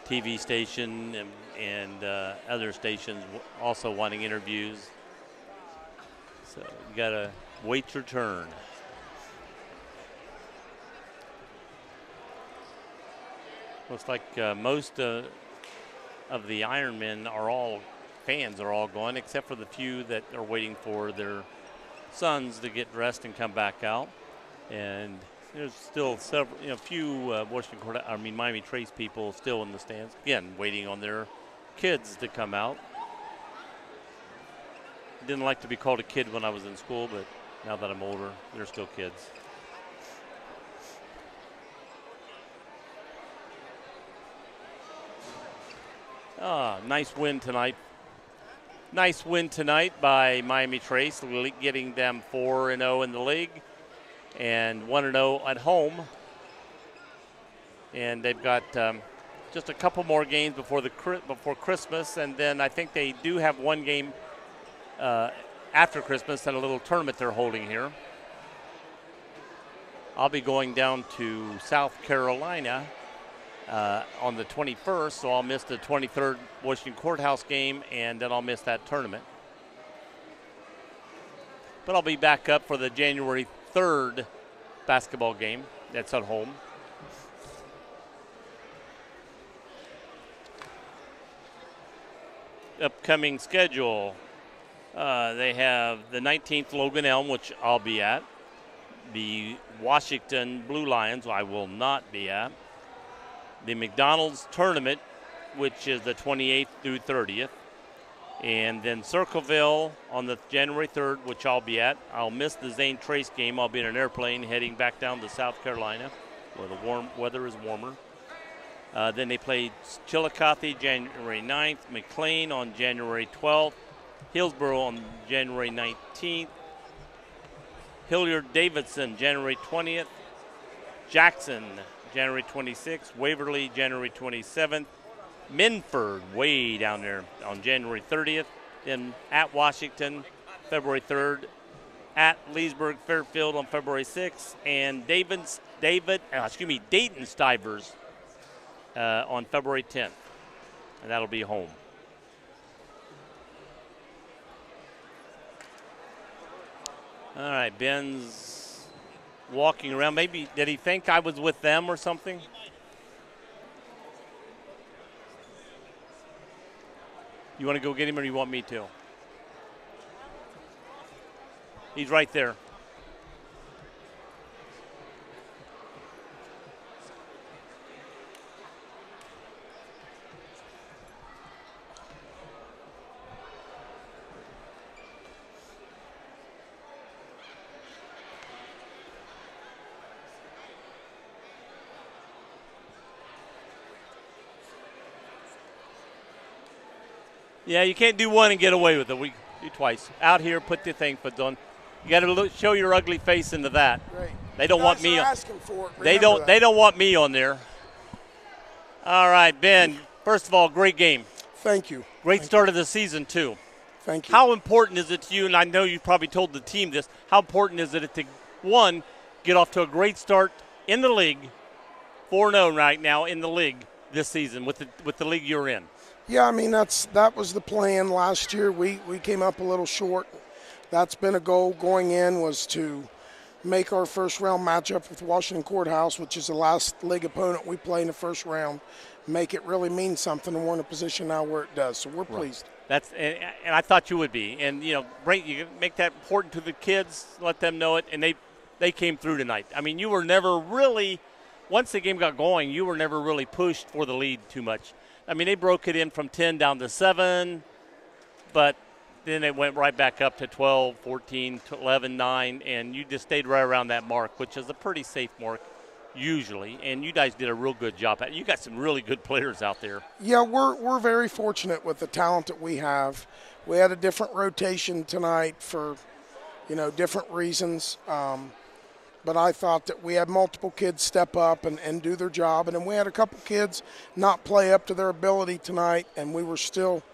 TV station and other stations also wanting interviews. So you got to wait your turn. Looks like most of the Ironmen fans are all going, except for the few that are waiting for their sons to get dressed and come back out. And there's still several, few Miami Trace people still in the stands. Again, waiting on their kids to come out. Didn't like to be called a kid when I was in school, but now that I'm older, they're still kids. Nice win tonight. Nice win tonight by Miami Trace, getting them 4-0 in the league and 1-0 at home. And they've got just a couple more games before Christmas, and then I think they do have one game after Christmas at a little tournament they're holding here. I'll be going down to South Carolina on the 21st, so I'll miss the 23rd Washington Courthouse game, and then I'll miss that tournament. But I'll be back up for the January 3rd basketball game. That's at home. Upcoming schedule. They have the 19th Logan Elm, which I'll be at. The Washington Blue Lions, I will not be at. The McDonald's tournament, which is the 28th through 30th. And then Circleville on the January 3rd, which I'll be at. I'll miss the Zane Trace game. I'll be in an airplane heading back down to South Carolina, where the warm weather is warmer. Then they play Chillicothe January 9th, McLean on January 12th, Hillsborough on January 19th, Hilliard-Davidson January 20th, Jackson January 26th, Waverly January 27th, Minford way down there on January 30th, then at Washington February 3rd, at Leesburg Fairfield on February 6th, and Dayton Stivers on February 10th, and that'll be home. All right, Ben's walking around. Maybe, did he think I was with them or something? You want to go get him or you want me to? He's right there. Yeah, you can't do one and get away with it. We do twice. Out here, put the thing, put on. You got to show your ugly face into that. Right. They don't want me. Asking for it. They don't want me on there. All right, Ben. First of all, great game. Thank you. Great start of the season too. Thank you. How important is it to you? And I know you probably told the team this. How important is it to get off to a great start in the league, 4-0 right now in the league this season with the league you're in? Yeah, I mean that was the plan last year. We came up a little short. That's been a goal going in, was to make our first round matchup with Washington Courthouse, which is the last league opponent we play in the first round, make it really mean something, and we're in a position now where it does. So we're pleased. And I thought you would be. And you make that important to the kids, let them know it, and they came through tonight. I mean, you were never really, once the game got going, you were never really pushed for the lead too much. I mean, they broke it in from 10 down to 7, but then it went right back up to 12, 14, 11, 9, and you just stayed right around that mark, which is a pretty safe mark usually. And you guys did a real good job. You got some really good players out there. Yeah, we're very fortunate with the talent that we have. We had a different rotation tonight for, different reasons. But I thought that we had multiple kids step up and do their job. And then we had a couple kids not play up to their ability tonight, and we were still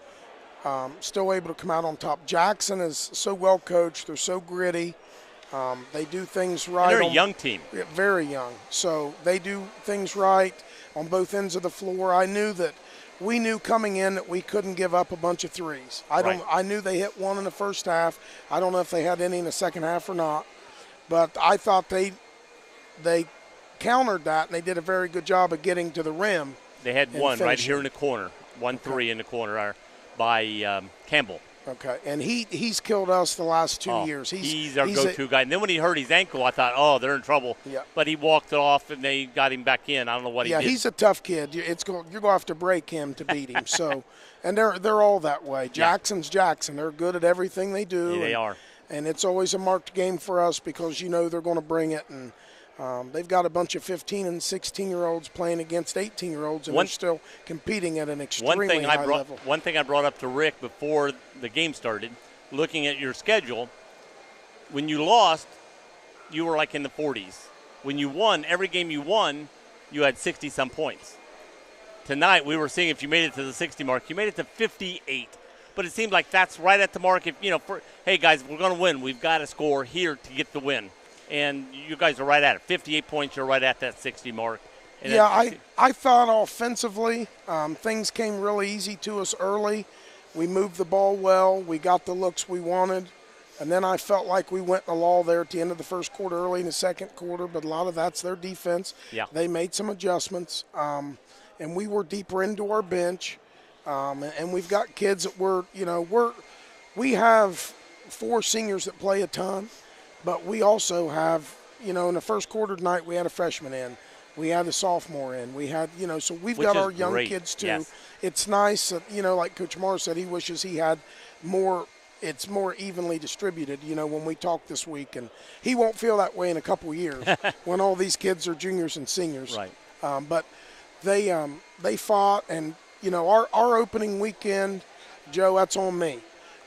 able to come out on top. Jackson is so well coached. They're so gritty. They do things right. And they're a young team. Very young. So they do things right on both ends of the floor. I knew that we knew coming in that we couldn't give up a bunch of threes. I knew they hit one in the first half. I don't know if they had any in the second half or not, but I thought they countered that, and they did a very good job of getting to the rim. They had one finishing. right here in the corner, 1-3 in the corner by Campbell. Okay, and he's killed us the last 2 years. He's our go-to guy. And then when he hurt his ankle, I thought, oh, they're in trouble. Yeah. But he walked it off, and they got him back in. I don't know what he did. Yeah, he's a tough kid. You're going to have to break him to beat him. So, and they're all that way. Jackson's Jackson. They're good at everything they do. Yeah, they are. And it's always a marked game for us because you know they're going to bring it. And they've got a bunch of 15 and 16-year-olds playing against 18-year-olds, and they're still competing at an extremely high level. One thing I brought up to Rick before the game started, looking at your schedule, when you lost, you were like in the 40s. When you won, every game you won, you had 60-some points. Tonight, we were seeing if you made it to the 60 mark, you made it to 58. But it seemed like that's right at the mark. If hey, guys, we're going to win. We've got to score here to get the win. And you guys are right at it. 58 points, you're right at that 60 mark. And yeah, I thought offensively things came really easy to us early. We moved the ball well. We got the looks we wanted. And then I felt like we went in the lull there at the end of the first quarter, early in the second quarter, but a lot of that's their defense. Yeah. They made some adjustments, and we were deeper into our bench. And we've got kids that we have 4 seniors that play a ton, but we also have, in the first quarter tonight we had a freshman in. We had a sophomore in. We had, so we've got our young kids too. Yes. It's nice that, like Coach Marr said, he wishes he had more. It's more evenly distributed, when we talk this week. And he won't feel that way in a couple of years when all these kids are juniors and seniors. Right. But they fought, and, our opening weekend, Joe, that's on me.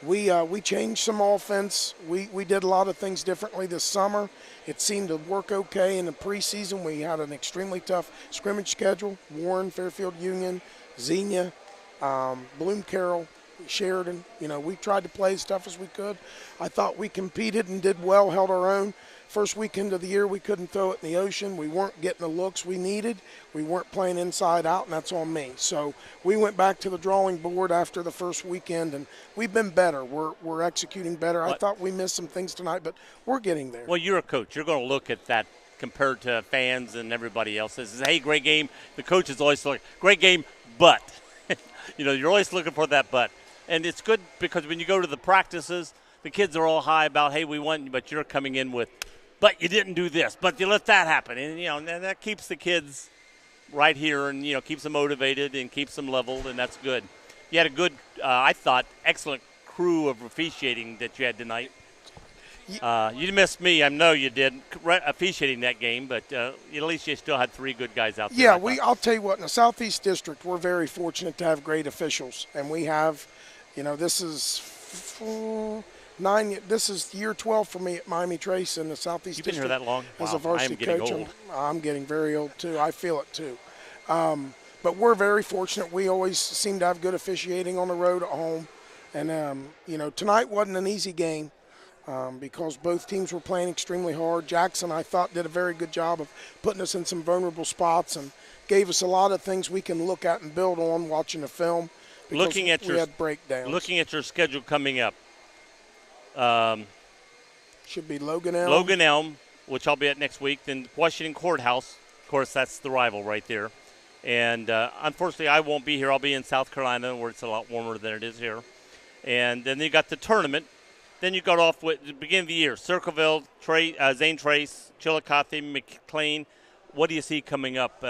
We changed some offense. We did a lot of things differently this summer. It seemed to work okay in the preseason. We had an extremely tough scrimmage schedule. Warren, Fairfield Union, Xenia, Bloom Carroll, Sheridan. We tried to play as tough as we could. I thought we competed and did well, held our own. First weekend of the year, we couldn't throw it in the ocean. We weren't getting the looks we needed. We weren't playing inside out, and that's on me. So we went back to the drawing board after the first weekend, and we've been better. We're executing better. I thought we missed some things tonight, but we're getting there. Well, you're a coach. You're going to look at that compared to fans and everybody else. This is, hey, great game. The coach is always like, great game, but. You're always looking for that but. And it's good because when you go to the practices, the kids are all high about, hey, we won, but you're coming in with, but you didn't do this, but you let that happen. And, and that keeps the kids right here and, keeps them motivated and keeps them leveled, and that's good. You had a good, I thought, excellent crew of officiating that you had tonight. You missed me. I know you did, officiating that game, but at least you still had 3 good guys out there. Yeah, I'll tell you what, in the Southeast District, we're very fortunate to have great officials, and we have, this is this is year 12 for me at Miami Trace in the Southeast You've been District. here that long? As Wow, a varsity I am getting coach, old. I'm getting very old too. I feel it too. But we're very fortunate. We always seem to have good officiating on the road, at home. And, tonight wasn't an easy game because both teams were playing extremely hard. Jackson, I thought, did a very good job of putting us in some vulnerable spots and gave us a lot of things we can look at and build on watching the film. Looking at we had breakdowns. Looking at your schedule coming up. Should be Logan Elm. Logan Elm, which I'll be at next week. Then Washington Courthouse. Of course, that's the rival right there. And unfortunately, I won't be here. I'll be in South Carolina, where it's a lot warmer than it is here. And then you got the tournament. Then you got off with the beginning of the year. Circleville, Zane Trace, Chillicothe, McLean. What do you see coming up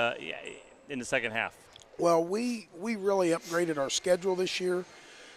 in the second half? Well, we really upgraded our schedule this year.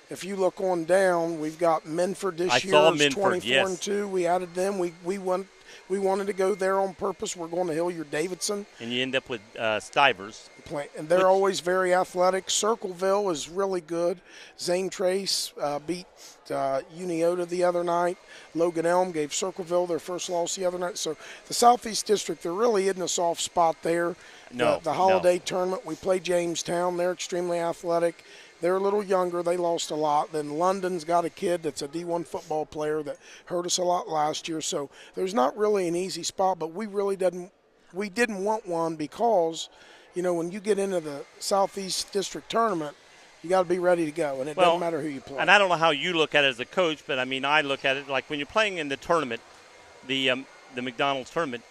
If you look on down, we've got Minford this year. Saw is Minford, 24-2. We added them. We wanted to go there on purpose. We're going to Hilliard-Davidson. And you end up with Stivers. And they're always very athletic. Circleville is really good. Zane Trace beat Uniota the other night. Logan Elm gave Circleville their first loss the other night. So the Southeast District, there really isn't a soft spot there. The holiday tournament, we play Jamestown. They're extremely athletic. They're a little younger. They lost a lot. Then London's got a kid that's a D1 football player that hurt us a lot last year. So there's not really an easy spot, but we didn't want one because, you know, when you get into the Southeast District tournament, you got to be ready to go, and it Well, doesn't matter who you play. And I don't know how you look at it as a coach, but I mean, I look at it like when you're playing in the tournament, the McDonald's tournament.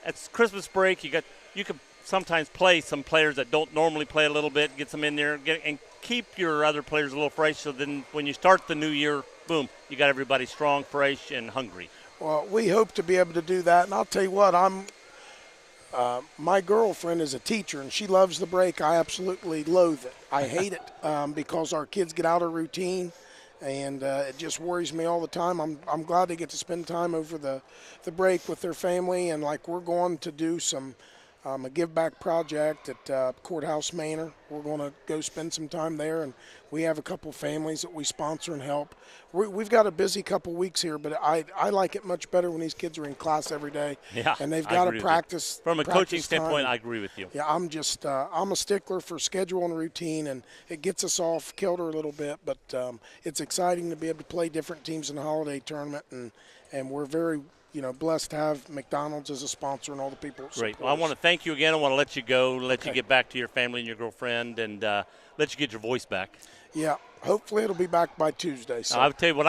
It's Christmas break. You can sometimes play some players that don't normally play a little bit, get some in there, and keep your other players a little fresh. So then, when you start the new year, boom, you got everybody strong, fresh, and hungry. Well, we hope to be able to do that, and I'll tell you what, my girlfriend is a teacher, and she loves the break. I absolutely loathe it. I hate it because our kids get out of routine, and it just worries me all the time. I'm glad they get to spend time over the break with their family, and like we're going to do a give back project at Courthouse Manor. We're going to go spend some time there, and we have a couple families that we sponsor and help. We've got a busy couple weeks here, but I like it much better when these kids are in class every day. Yeah, and they've got to practice. From a practice coaching standpoint, time. I agree with you. Yeah, I'm a stickler for schedule and routine, and it gets us off kilter a little bit, but it's exciting to be able to play different teams in the holiday tournament, and we're very blessed to have McDonald's as a sponsor and all the people. Great. Well, I want to thank you again. I want to let you go, let you get back to your family and your girlfriend, and let you get your voice back. Yeah, hopefully it'll be back by Tuesday. So. I'll tell you what